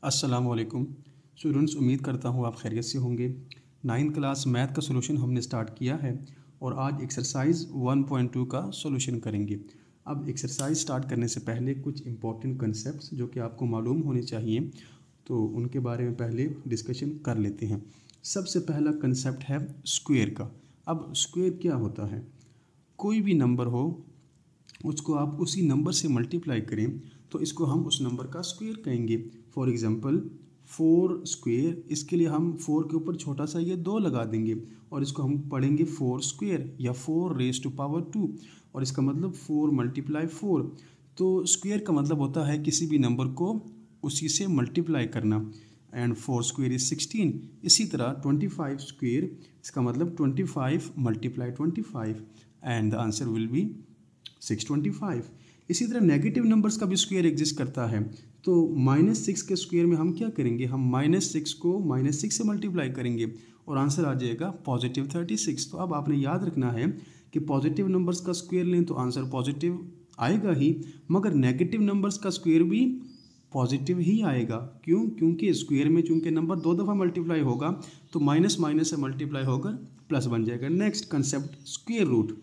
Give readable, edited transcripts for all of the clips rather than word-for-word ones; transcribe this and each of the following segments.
अस्सलामुअलैकुम स्टूडेंट्स, उम्मीद करता हूँ आप खैरियत से होंगे। 9th क्लास मैथ का सॉल्यूशन हमने स्टार्ट किया है और आज एक्सरसाइज 1.2 का सॉल्यूशन करेंगे। अब एक्सरसाइज स्टार्ट करने से पहले कुछ इंपॉर्टेंट कंसेप्ट्स जो कि आपको मालूम होने चाहिए, तो उनके बारे में पहले डिस्कशन कर लेते हैं। सबसे पहला कंसेप्ट है स्क्वायर का। अब स्क्वायर क्या होता है? कोई भी नंबर हो, उसको आप उसी नंबर से मल्टीप्लाई करें तो इसको हम उस नंबर का स्क्वायर कहेंगे। फॉर एग्जांपल 4 स्क्वायर, इसके लिए हम 4 के ऊपर छोटा सा ये 2 लगा देंगे और इसको हम पढ़ेंगे 4 स्क्वायर या 4 रेज़ टू पावर 2, और इसका मतलब 4 मल्टीप्लाई 4। तो स्क्वायर का मतलब होता है किसी भी नंबर को उसी से मल्टीप्लाई करना। And 4 square is 16। इसी तरह 25 स्क्वायर, इसका मतलब 25 multiply 25 and the answer will be 625। इसी तरह नेगेटिव नंबर्स का भी स्क्वायर एग्जिस्ट करता है। तो -6 के स्क्वायर में हम क्या करेंगे? हम -6 को -6 से मल्टीप्लाई करेंगे और आंसर आ जाएगा पॉजिटिव 36। तो अब आपने याद रखना है कि पॉजिटिव नंबर्स का स्क्वायर लें तो आंसर पॉजिटिव आएगा ही, मगर नेगेटिव नंबर्स का स्क्वायर भी पॉजिटिव ही आएगा। क्यों? क्योंकि स्क्वायर में चूंकि नंबर 2 दफ़ा मल्टीप्लाई होगा तो माइनस माइनस से मल्टीप्लाई होकर प्लस बन जाएगा। Next concept square root.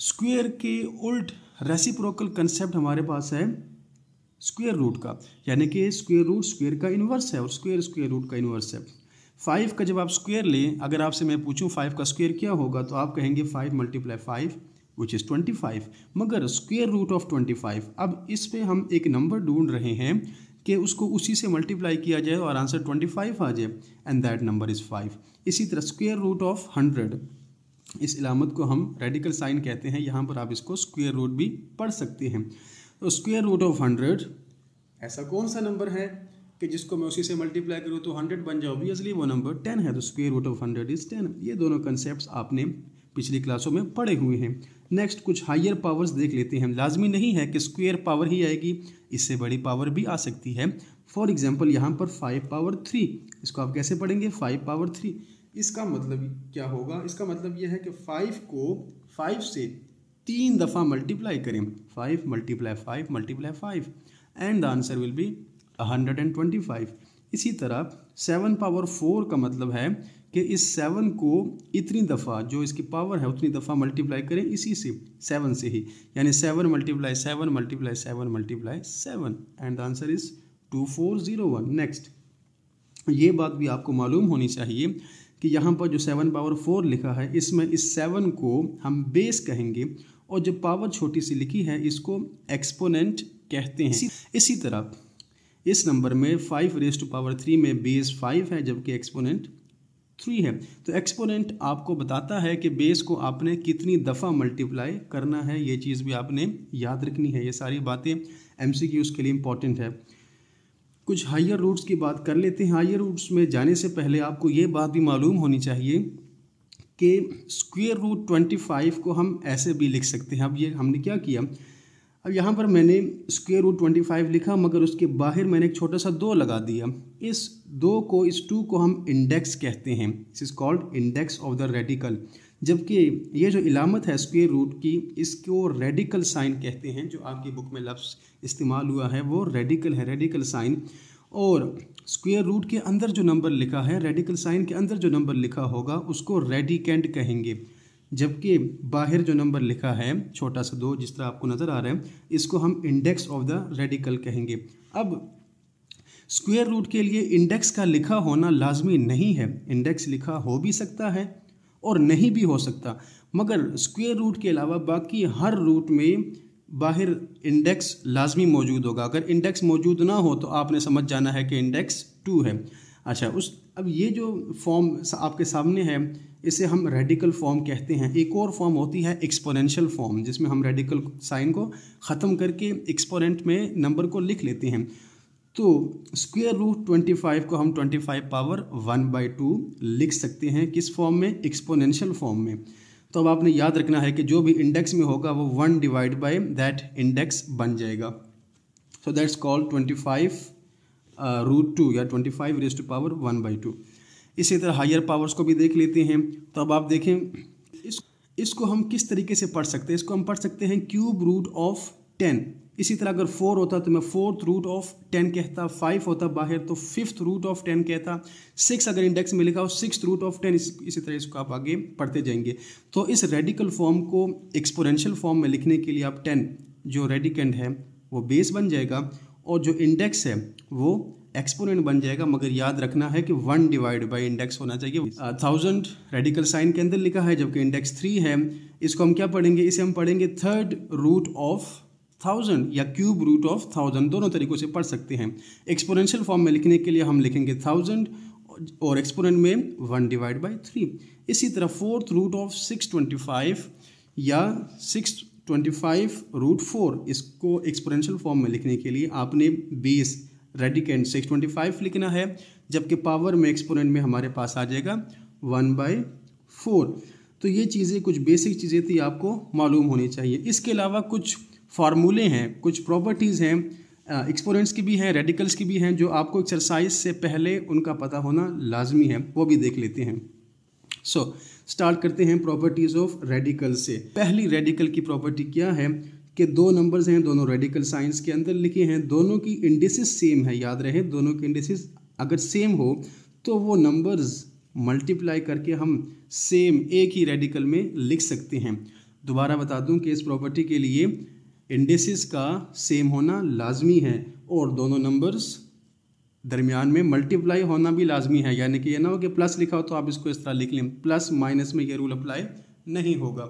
Square के उल्ट रेसिप्रोकल कंसेप्ट हमारे पास है स्क्वायर रूट का, यानी कि स्क्वायर रूट स्क्वायर का इन्वर्स है और स्क्वायर स्क्वायर रूट का इन्वर्स है। 5 का जब आप स्क्वायर लें, अगर आपसे मैं पूछूं 5 का स्क्वायर क्या होगा, तो आप कहेंगे 5 मल्टीप्लाई 5 विच इज़ 25, मगर स्क्वायर रूट ऑफ 25। अब इस पे हम एक नंबर ढूंढ रहे हैं कि उसको उसी से मल्टीप्लाई किया जाए और आंसर 25 आ जाए, एंड दैट नंबर इज़ 5। इसी तरह स्क्वायर रूट ऑफ 100, इस इलामत को हम रेडिकल साइन कहते हैं। यहाँ पर आप इसको स्क्वायर रूट भी पढ़ सकते हैं। तो स्क्वायर रूट ऑफ 100 ऐसा कौन सा नंबर है कि जिसको मैं उसी से मल्टीप्लाई करूँ तो 100 बन जाए? ऑब्वियसली वो नंबर 10 है, तो स्क्वायर रूट ऑफ 100 इज़ 10। ये दोनों कंसेप्ट आपने पिछली क्लासों में पढ़े हुए हैं। नेक्स्ट कुछ हायर पावर्स देख लेते हैं। लाजमी नहीं है कि स्क्वायर पावर ही आएगी, इससे बड़ी पावर भी आ सकती है। फॉर एग्जाम्पल यहाँ पर 5 पावर 3, इसको आप कैसे पढ़ेंगे? 5 पावर 3। इसका मतलब क्या होगा? इसका मतलब यह है कि 5 को 5 से 3 दफ़ा मल्टीप्लाई करें। 5 multiply 5 multiply 5 and the answer will be 125। इसी तरह 7 पावर 4 का मतलब है कि इस 7 को इतनी दफ़ा, जो इसकी पावर है उतनी दफ़ा मल्टीप्लाई करें इसी से, 7 से ही, यानी 7 multiply 7 multiply 7 multiply 7 and the answer is 2401। Next, ये बात भी आपको मालूम होनी चाहिए कि यहाँ पर जो 7 पावर 4 लिखा है, इसमें इस 7 को हम बेस कहेंगे और जो पावर छोटी सी लिखी है इसको एक्सपोनेंट कहते हैं। इसी तरह इस नंबर में 5 रेज़ टू पावर 3 में बेस 5 है जबकि एक्सपोनेंट 3 है। तो एक्सपोनेंट आपको बताता है कि बेस को आपने कितनी दफ़ा मल्टीप्लाई करना है। ये चीज़ भी आपने याद रखनी है। ये सारी बातें MCQs के लिए इम्पॉर्टेंट है। कुछ हायर रूट्स की बात कर लेते हैं। हायर रूट्स में जाने से पहले आपको ये बात भी मालूम होनी चाहिए कि स्क्वायर रूट 25 को हम ऐसे भी लिख सकते हैं। अब ये हमने क्या किया, अब यहाँ पर मैंने स्क्वायर रूट 25 लिखा, मगर उसके बाहर मैंने एक छोटा सा 2 लगा दिया। इस 2 को, इस 2 को हम इंडेक्स कहते हैं। This is called index of the radical. जबकि ये जो इलामत है स्क्वायर रूट की, इसको रेडिकल साइन कहते हैं। जो आपकी बुक में लफ्ज़ इस्तेमाल हुआ है वो रेडिकल है, रेडिकल साइन। और स्क्वायर रूट के अंदर जो नंबर लिखा है, रेडिकल साइन के अंदर जो नंबर लिखा होगा उसको रेडिकेंड कहेंगे, जबकि बाहर जो नंबर लिखा है छोटा सा 2 जिस तरह आपको नज़र आ रहा है, इसको हम इंडेक्स ऑफ द रेडिकल कहेंगे। अब स्क्वायर रूट के लिए इंडेक्स का लिखा होना लाजमी नहीं है। इंडेक्स लिखा हो भी सकता है और नहीं भी हो सकता, मगर स्क्वायर रूट के अलावा बाकी हर रूट में बाहर इंडेक्स लाजमी मौजूद होगा। अगर इंडेक्स मौजूद ना हो तो आपने समझ जाना है कि इंडेक्स 2 है। अच्छा, अब ये जो फॉर्म आपके सामने है इसे हम रेडिकल फॉर्म कहते हैं। एक और फॉर्म होती है एक्सपोनेंशियल फॉर्म, जिसमें हम रेडिकल साइन को ख़त्म करके एक्सपोनेंट में नंबर को लिख लेते हैं। तो स्क्वायर रूट 25 को हम 25 पावर 1/2 लिख सकते हैं। किस फॉर्म में? एक्सपोनेंशियल फॉर्म में। तो अब आपने याद रखना है कि जो भी इंडेक्स में होगा वो 1 डिवाइड बाय दैट इंडेक्स बन जाएगा। सो दैट्स कॉल्ड 25 रूट 2 या 25 रेज़ टू पावर 1/2। इसी तरह हायर पावर्स को भी देख लेते हैं। तो अब आप देखें इसको हम किस तरीके से पढ़ सकते हैं। इसको हम पढ़ सकते हैं क्यूब रूट ऑफ 10। इसी तरह अगर 4 होता तो मैं 4th रूट ऑफ 10 कहता, 5 होता बाहर तो 5th रूट ऑफ 10 कहता, 6 अगर इंडेक्स में लिखा हो 6th रूट ऑफ 10, इसी तरह इसको आप आगे पढ़ते जाएंगे। तो इस रेडिकल फॉर्म को एक्सपोनेंशियल फॉर्म में लिखने के लिए आप 10 जो रेडिकेंड है वो बेस बन जाएगा और जो इंडेक्स है वो एक्सपोनेंट बन जाएगा, मगर याद रखना है कि 1 डिवाइड बाई इंडेक्स होना चाहिए। 1000 रेडिकल साइन के अंदर लिखा है जबकि इंडेक्स 3 है। इसको हम क्या पढ़ेंगे, इसे हम पढ़ेंगे 3rd रूट ऑफ 1000 या क्यूब रूट ऑफ 1000, दोनों तरीक़ों से पढ़ सकते हैं। एक्सपोनेंशियल फॉर्म में लिखने के लिए हम लिखेंगे 1000 और एक्सपोनेंट में 1 डिवाइड बाई 3। इसी तरह 4th रूट ऑफ 625 या 625 रूट 4, इसको एक्सपोनेंशियल फॉर्म में लिखने के लिए आपने बेस रेडिकेंड 625 लिखना है, जबकि पावर में एक्सपोनेंट में हमारे पास आ जाएगा 1/4। तो ये चीज़ें कुछ बेसिक चीज़ें थी, आपको मालूम होनी चाहिए। इसके अलावा कुछ फार्मूले हैं, कुछ प्रॉपर्टीज़ हैं, एक्सपोनेंट्स की भी हैं, रेडिकल्स की भी हैं, जो आपको एक्सरसाइज से पहले उनका पता होना लाजमी है, वो भी देख लेते हैं। स्टार्ट करते हैं प्रॉपर्टीज़ ऑफ रेडिकल से। पहली रेडिकल की प्रॉपर्टी क्या है कि दो नंबर्स हैं, दोनों रेडिकल साइंस के अंदर लिखे हैं, दोनों की इंडिसेस सेम है। याद रहे, दोनों की इंडिसेस अगर सेम हो तो वो नंबर्स मल्टीप्लाई करके हम सेम एक ही रेडिकल में लिख सकते हैं। दोबारा बता दूं कि इस प्रॉपर्टी के लिए इंडिसेस का सेम होना लाजमी है और दोनों नंबर्स दरमियान में मल्टीप्लाई होना भी लाजमी है। यानी कि ये ना हो कि प्लस लिखा हो तो आप इसको इस तरह लिख लें, प्लस माइनस में ये रूल अप्लाई नहीं होगा।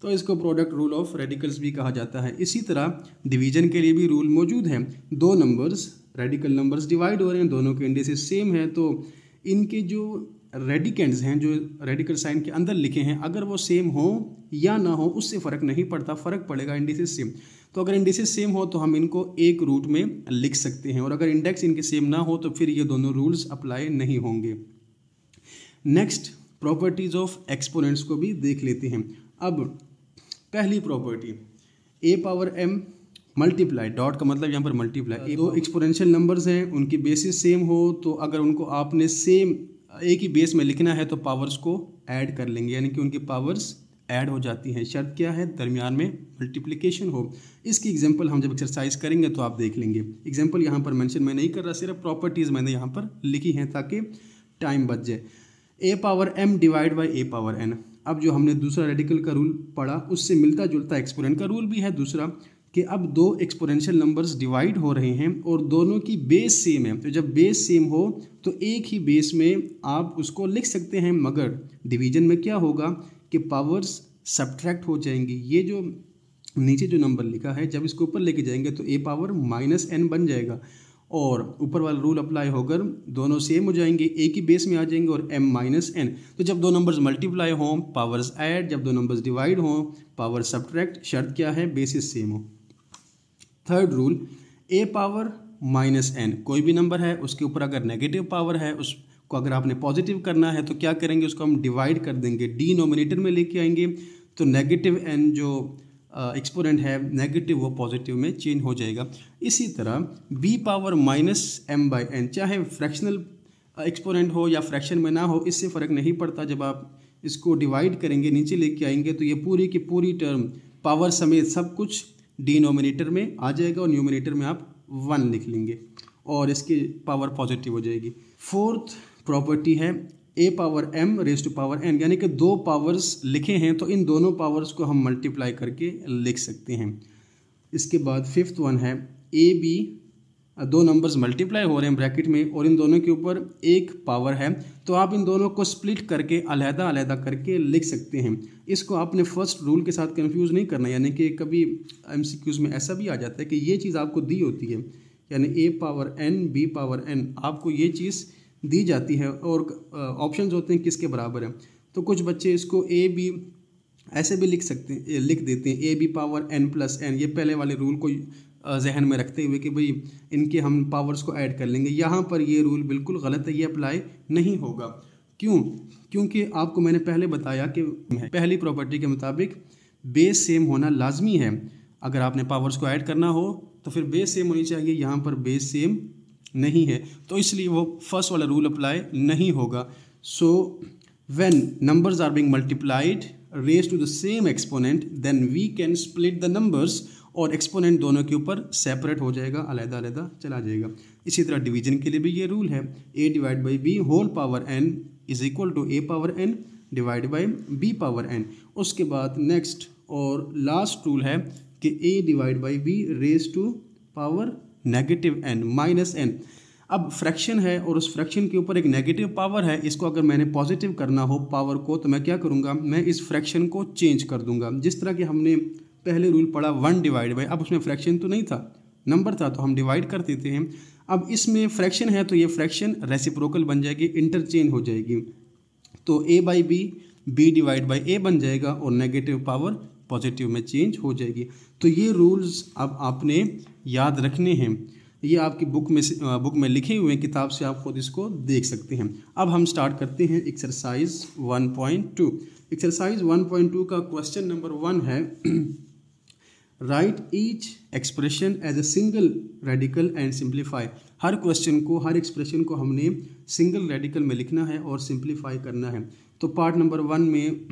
तो इसको प्रोडक्ट रूल ऑफ रेडिकल्स भी कहा जाता है। इसी तरह डिवीजन के लिए भी रूल मौजूद है। दो नंबर्स रेडिकल नंबर्स डिवाइड हो रहे हैं, दोनों के इंडिसेस सेम है, तो इनके जो रेडिकेंड्स हैं जो रेडिकल साइन के अंदर लिखे हैं, अगर वो सेम हो या ना हो उससे फ़र्क नहीं पड़ता, फ़र्क पड़ेगा इंडिसेस सेम। तो अगर इंडिसेस सेम हो तो हम इनको एक रूट में लिख सकते हैं, और अगर इंडेक्स इनके सेम ना हो तो फिर ये दोनों रूल्स अप्लाई नहीं होंगे। नेक्स्ट प्रॉपर्टीज़ ऑफ एक्सपोनेंट्स को भी देख लेते हैं। अब पहली property a power m multiply, dot का मतलब यहाँ पर मल्टीप्लाई, दो एक्सपोनेंशियल नंबर्स हैं, उनकी बेसिस सेम हो तो अगर उनको आपने सेम एक ही बेस में लिखना है तो पावर्स को ऐड कर लेंगे, यानी कि उनकी पावर्स ऐड हो जाती हैं। शर्त क्या है, दरमियान में मल्टीप्लिकेशन हो। इसकी एग्जांपल हम जब एक्सरसाइज करेंगे तो आप देख लेंगे। एग्जांपल यहाँ पर मेंशन मैं नहीं कर रहा, सिर्फ प्रॉपर्टीज़ मैंने यहाँ पर लिखी हैं ताकि टाइम बच जाए। a power m divide by a power n। अब जो हमने दूसरा रेडिकल का रूल पढ़ा उससे मिलता जुलता एक्सपोनेंट का रूल भी है दूसरा, कि अब दो एक्सपोनेंशियल नंबर्स डिवाइड हो रहे हैं और दोनों की बेस सेम है। तो जब बेस सेम हो तो एक ही बेस में आप उसको लिख सकते हैं, मगर डिवीजन में क्या होगा कि पावर्स सब्ट्रैक्ट हो जाएंगी। ये जो नीचे जो नंबर लिखा है जब इसको ऊपर लेके जाएंगे तो a पावर -n बन जाएगा, और ऊपर वाला रूल अप्लाई होकर दोनों सेम हो जाएंगे, एक ही बेस में आ जाएंगे और m-n। तो जब दो नंबर्स मल्टीप्लाई हों पावर्स ऐड, जब दो नंबर्स डिवाइड हों पावर सब्ट्रैक्ट। शर्त क्या है, बेसिस सेम हो। Third rule, a power -n, कोई भी नंबर है उसके ऊपर अगर नेगेटिव पावर है, उसको अगर आपने पॉजिटिव करना है तो क्या करेंगे, उसको हम डिवाइड कर देंगे, डिनोमिनेटर में लेके आएंगे, तो नेगेटिव n जो एक्सपोनेंट है नेगेटिव वो पॉजिटिव में चेंज हो जाएगा। इसी तरह b पावर -m/n, चाहे फ्रैक्शनल एक्सपोनेंट हो या फ्रैक्शन में ना हो, इससे फ़र्क नहीं पड़ता। जब आप इसको डिवाइड करेंगे नीचे लेके आएंगे तो ये पूरी की पूरी टर्म पावर समेत सब कुछ डिनोमिनेटर में आ जाएगा और न्यूमिनेटर में आप 1 लिख लेंगे और इसकी पावर पॉजिटिव हो जाएगी। फोर्थ प्रॉपर्टी है a power m raise to power n, यानी कि दो पावर्स लिखे हैं तो इन दोनों पावर्स को हम मल्टीप्लाई करके लिख सकते हैं। इसके बाद फिफ्थ वन है a b, दो नंबर्स मल्टीप्लाई हो रहे हैं ब्रैकेट में और इन दोनों के ऊपर एक पावर है, तो आप इन दोनों को स्प्लिट करके अलहदा अलहदा करके लिख सकते हैं। इसको आपने फर्स्ट रूल के साथ कंफ्यूज नहीं करना, यानी कि कभी MCQs में ऐसा भी आ जाता है कि ये चीज़ आपको दी होती है, यानी a power n b power n, आपको ये चीज़ दी जाती है और ऑप्शंस होते हैं किसके बराबर है। तो कुछ बच्चे इसको a b ऐसे भी लिख देते हैं, a b पावर n+n, ये पहले वाले रूल को जहन में रखते हुए कि भाई इनके हम पावर्स को ऐड कर लेंगे। यहाँ पर ये रूल बिल्कुल गलत है, ये अप्लाई नहीं होगा। क्यों? क्योंकि आपको मैंने पहले बताया कि पहली प्रॉपर्टी के मुताबिक बेस सेम होना लाजमी है। अगर आपने पावर्स को ऐड करना हो तो फिर बेस सेम होनी चाहिए, यहाँ पर बेस सेम नहीं है तो इसलिए वो फर्स्ट वाला रूल अप्लाई नहीं होगा। So when numbers are being multiplied raised to the same exponent, then we can split the numbers और एक्सपोनेंट दोनों के ऊपर सेपरेट हो जाएगा, अलग अलग चला जाएगा। इसी तरह डिवीजन के लिए भी ये रूल है, a divide by b whole power n is equal to a power n divide by b power n। उसके बाद नेक्स्ट और लास्ट रूल है कि a divide by b raise to power negative n minus n। अब fraction है और उस fraction के ऊपर एक नेगेटिव पावर है, इसको अगर मैंने पॉजिटिव करना हो पावर को तो मैं क्या करूँगा, मैं इस फ्रैक्शन को चेंज कर दूंगा। जिस तरह कि हमने पहले रूल पढ़ा 1 डिवाइड बाई, अब उसमें फ्रैक्शन तो नहीं था, नंबर था तो हम डिवाइड कर देते हैं। अब इसमें फ्रैक्शन है तो ये फ्रैक्शन रेसिप्रोकल बन जाएगी, इंटरचेंज हो जाएगी। तो a by b b divide by a बन जाएगा और नेगेटिव पावर पॉजिटिव में चेंज हो जाएगी। तो ये रूल्स अब आपने याद रखने हैं, ये आपकी बुक में लिखे हुए हैं, किताब से आप खुद इसको देख सकते हैं। अब हम स्टार्ट करते हैं एक्सरसाइज 1.2। एक्सरसाइज 1.2 का क्वेश्चन नंबर 1 है, write each expression as a single radical and simplify. हर क्वेश्चन को, हर एक्सप्रेशन को हमने सिंगल रेडिकल में लिखना है और सिंप्लीफाई करना है। तो पार्ट नंबर 1 में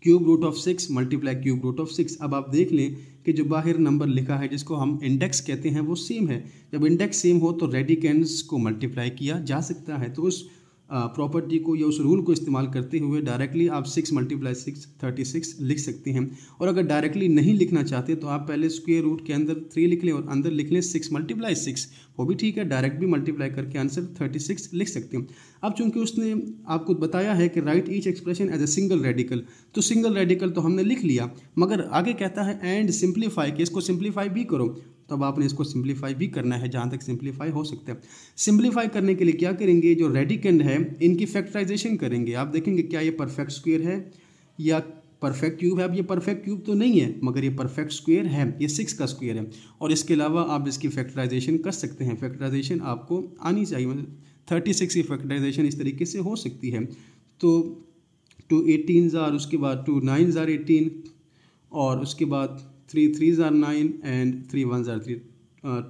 cube root of 6 multiply cube root of 6। अब आप देख लें कि जो बाहर नंबर लिखा है जिसको हम इंडेक्स कहते हैं वो सेम है। जब इंडेक्स सेम हो तो रेडिकेंड्स को मल्टीप्लाई किया जा सकता है। तो उस प्रॉपर्टी को या उस रूल को इस्तेमाल करते हुए डायरेक्टली आप 6 मल्टीप्लाई 6 36 लिख सकते हैं। और अगर डायरेक्टली नहीं लिखना चाहते तो आप पहले स्क्वायर रूट के अंदर 3 लिख लें और अंदर लिख लें 6 मल्टीप्लाई 6, वो भी ठीक है। डायरेक्ट भी मल्टीप्लाई करके आंसर 36 लिख सकते हैं। अब चूंकि उसने आपको बताया है कि write each expression as a single radical, तो सिंगल रेडिकल तो हमने लिख लिया, मगर आगे कहता है एंड सिंप्लीफाई, कि इसको सिंप्लीफाई भी करो। तो अब आपने इसको सिंप्लीफाई भी करना है जहाँ तक सिंप्लीफाई हो सकता है। सिंप्लीफाई करने के लिए क्या करेंगे, जो रेडिकेंड है इनकी फैक्टराइजेशन करेंगे। आप देखेंगे क्या ये परफेक्ट स्क्वायर है या परफेक्ट क्यूब है। अब ये परफेक्ट क्यूब तो नहीं है मगर ये परफेक्ट स्क्वायर है, ये 6 का स्क्वायर है। और इसके अलावा आप इसकी फैक्टराइजेशन कर सकते हैं, फैक्टराइजेशन आपको आनी चाहिए। मतलब 36 की फैक्टराइजेशन इस तरीके से हो सकती है। तो 2 18 ज़ार, उसके बाद 2 9 ज़ार 18 और उसके बाद 3 3 ज़ार 9 एंड 3 1 ज़ार 3,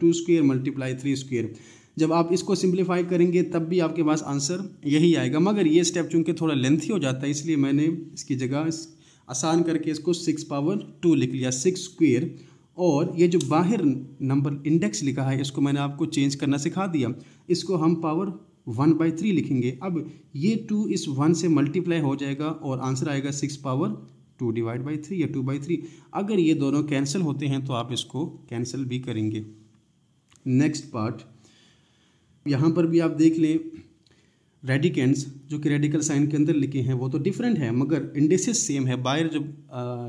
2 स्क्वायर मल्टीप्लाई 3 स्क्वायर। जब आप इसको सिंप्लीफाई करेंगे तब भी आपके पास आंसर यही आएगा, मगर ये स्टेप चूँकि थोड़ा लेंथी हो जाता है इसलिए मैंने इसकी जगह आसान करके इसको 6 पावर 2 लिख लिया, 6 स्क्वायर। और ये जो बाहर नंबर इंडेक्स लिखा है इसको मैंने आपको चेंज करना सिखा दिया, इसको हम पावर 1/3 लिखेंगे। अब ये 2 इस 1 से मल्टीप्लाई हो जाएगा और आंसर आएगा 6 पावर 2 डिवाइड बाई 3 या 2/3। अगर ये दोनों कैंसिल होते हैं तो आप इसको कैंसिल भी करेंगे। नेक्स्ट पार्ट, यहाँ पर भी आप देख लें रेडिकेंड्स जो कि रेडिकल साइन के अंदर लिखे हैं वो तो डिफरेंट है मगर इंडिसेस सेम है, बाहर जो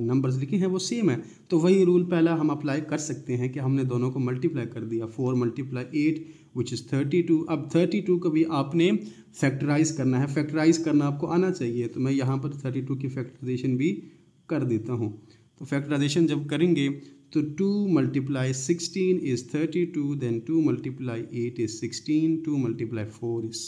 नंबर्स लिखे हैं वो सेम है। तो वही रूल पहला हम अप्लाई कर सकते हैं कि हमने दोनों को मल्टीप्लाई कर दिया, 4 मल्टीप्लाई 8 विच इज़ 32। अब 32 को भी आपने फैक्टराइज करना है, फैक्टराइज करना आपको आना चाहिए। तो मैं यहाँ पर 32 की फैक्टराइजेशन भी कर देता हूँ। तो फैक्टराइजेशन जब करेंगे तो 2 multiply 16 is 32, then 2 multiply 8 is 16, 2 multiply 4 is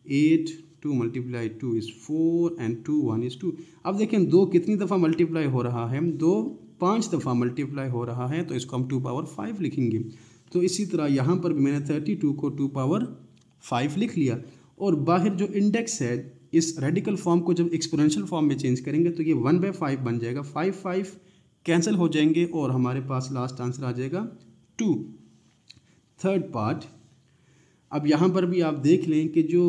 8, 2 multiply 2 is 4 and 2 1 is 2। अब देखें 2 कितनी दफ़ा मल्टीप्लाई हो रहा है, 2 5 दफ़ा मल्टीप्लाई हो रहा है, तो इसको हम 2 पावर 5 लिखेंगे। तो इसी तरह यहाँ पर भी मैंने 32 को 2 पावर 5 लिख लिया। और बाहर जो इंडेक्स है इस रेडिकल फॉर्म को जब एक्सपोनेंशियल फॉर्म में चेंज करेंगे तो ये 1/5 बन जाएगा, 5 5 कैंसिल हो जाएंगे और हमारे पास लास्ट आंसर आ जाएगा 2। थर्ड पार्ट, अब यहाँ पर भी आप देख लें कि जो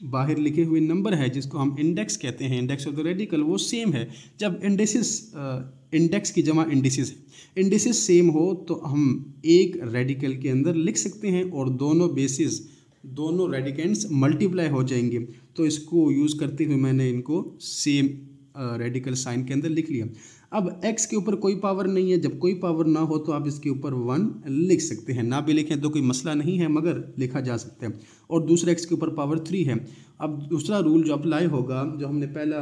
बाहर लिखे हुए नंबर है जिसको हम इंडेक्स कहते हैं, इंडेक्स ऑफ द रेडिकल, वो सेम है। जब इंडेक्स की जमा इंडिसेस है, इंडिसेस सेम हो तो हम एक रेडिकल के अंदर लिख सकते हैं और दोनों बेसिस, दोनों रेडिकेंड्स मल्टीप्लाई हो जाएंगे। तो इसको यूज़ करते हुए मैंने इनको सेम रेडिकल साइन के अंदर लिख लिया। अब x के ऊपर कोई पावर नहीं है, जब कोई पावर ना हो तो आप इसके ऊपर 1 लिख सकते हैं, ना भी लिखें तो कोई मसला नहीं है मगर लिखा जा सकता है। और दूसरे x के ऊपर पावर 3 है। अब दूसरा रूल जो अप्लाई होगा, जो हमने पहला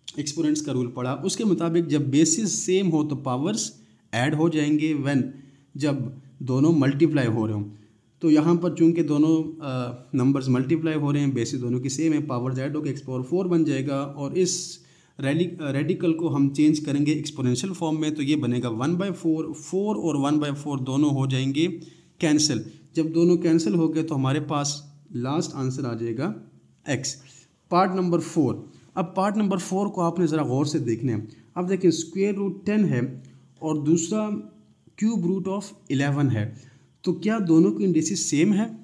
एक्सपोनेंट्स का रूल पढ़ा उसके मुताबिक जब बेसिस सेम हो तो पावर्स ऐड हो जाएंगे व्हेन जब दोनों मल्टीप्लाई हो रहे हों। तो यहाँ पर चूंकि दोनों नंबर्स मल्टीप्लाई हो रहे हैं, बेसिस दोनों की सेम है, पावर्स ऐड होकर x पावर 4 बन जाएगा। और इस रेडिकल को हम चेंज करेंगे एक्सपोनेंशियल फॉर्म में, तो ये बनेगा 1/4, 4 और 1/4 दोनों हो जाएंगे कैंसिल। जब दोनों कैंसिल हो गए तो हमारे पास लास्ट आंसर आ जाएगा x। पार्ट नंबर 4, अब पार्ट नंबर 4 को आपने ज़रा गौर से देखना है। अब देखिए स्क्वायर रूट 10 है और दूसरा क्यूब रूट ऑफ 11 है। तो क्या दोनों के इंडेक्सेस सेम है?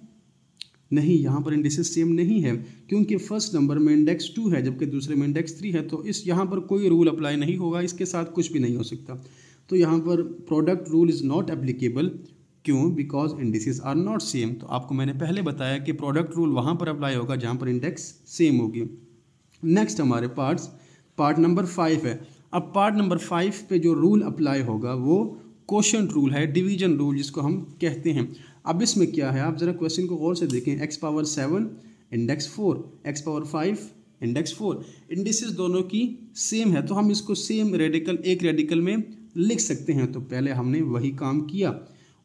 नहीं, यहाँ पर इंडेक्सेस सेम नहीं है, क्योंकि फर्स्ट नंबर में इंडेक्स 2 है जबकि दूसरे में इंडेक्स 3 है। तो इस यहाँ पर कोई रूल अप्लाई नहीं होगा, इसके साथ कुछ भी नहीं हो सकता। तो यहाँ पर product rule is not applicable. क्यों? Because indexes are not same. तो आपको मैंने पहले बताया कि प्रोडक्ट रूल वहाँ पर अप्लाई होगा जहाँ पर इंडेक्स सेम होगी। नेक्स्ट हमारे पार्ट नंबर 5 है। अब पार्ट नंबर 5 पे जो रूल अप्लाई होगा वो कोशेंट रूल है, डिवीजन रूल जिसको हम कहते हैं। अब इसमें क्या है, आप ज़रा क्वेश्चन को गौर से देखें। x power 7 index 4, x power 5 index 4, indexes दोनों की सेम है, तो हम इसको सेम रेडिकल एक रेडिकल में लिख सकते हैं। तो पहले हमने वही काम किया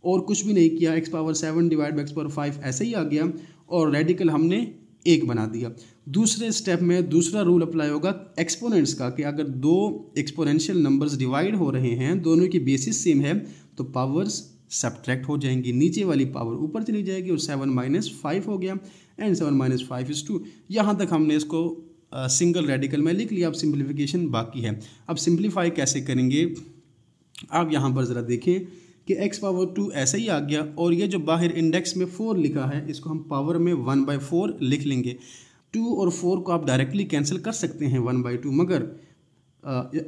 और कुछ भी नहीं किया। x power 7 divide by x power 5 ऐसे ही आ गया और रेडिकल हमने एक बना दिया। दूसरे स्टेप में दूसरा रूल अप्लाई होगा एक्सपोनेंट्स का, कि अगर दो एक्सपोनेंशियल नंबर्स डिवाइड हो रहे हैं, दोनों की बेसिस सेम है, तो पावर्स सब्ट्रैक्ट हो जाएंगी, नीचे वाली पावर ऊपर चली जाएगी और 7 माइनस 5 हो गया एंड 7 माइनस 5 इज 2। यहाँ तक हमने इसको सिंगल रेडिकल में लिख लिया। अब सिंप्लीफिकेशन बाकी है। अब सिंप्लीफाई कैसे करेंगे, आप यहाँ पर ज़रा देखें कि x पावर 2 ऐसे ही आ गया और ये जो बाहर इंडेक्स में 4 लिखा है इसको हम पावर में 1/4 लिख लेंगे। 2 और 4 को आप डायरेक्टली कैंसिल कर सकते हैं 1/2, मगर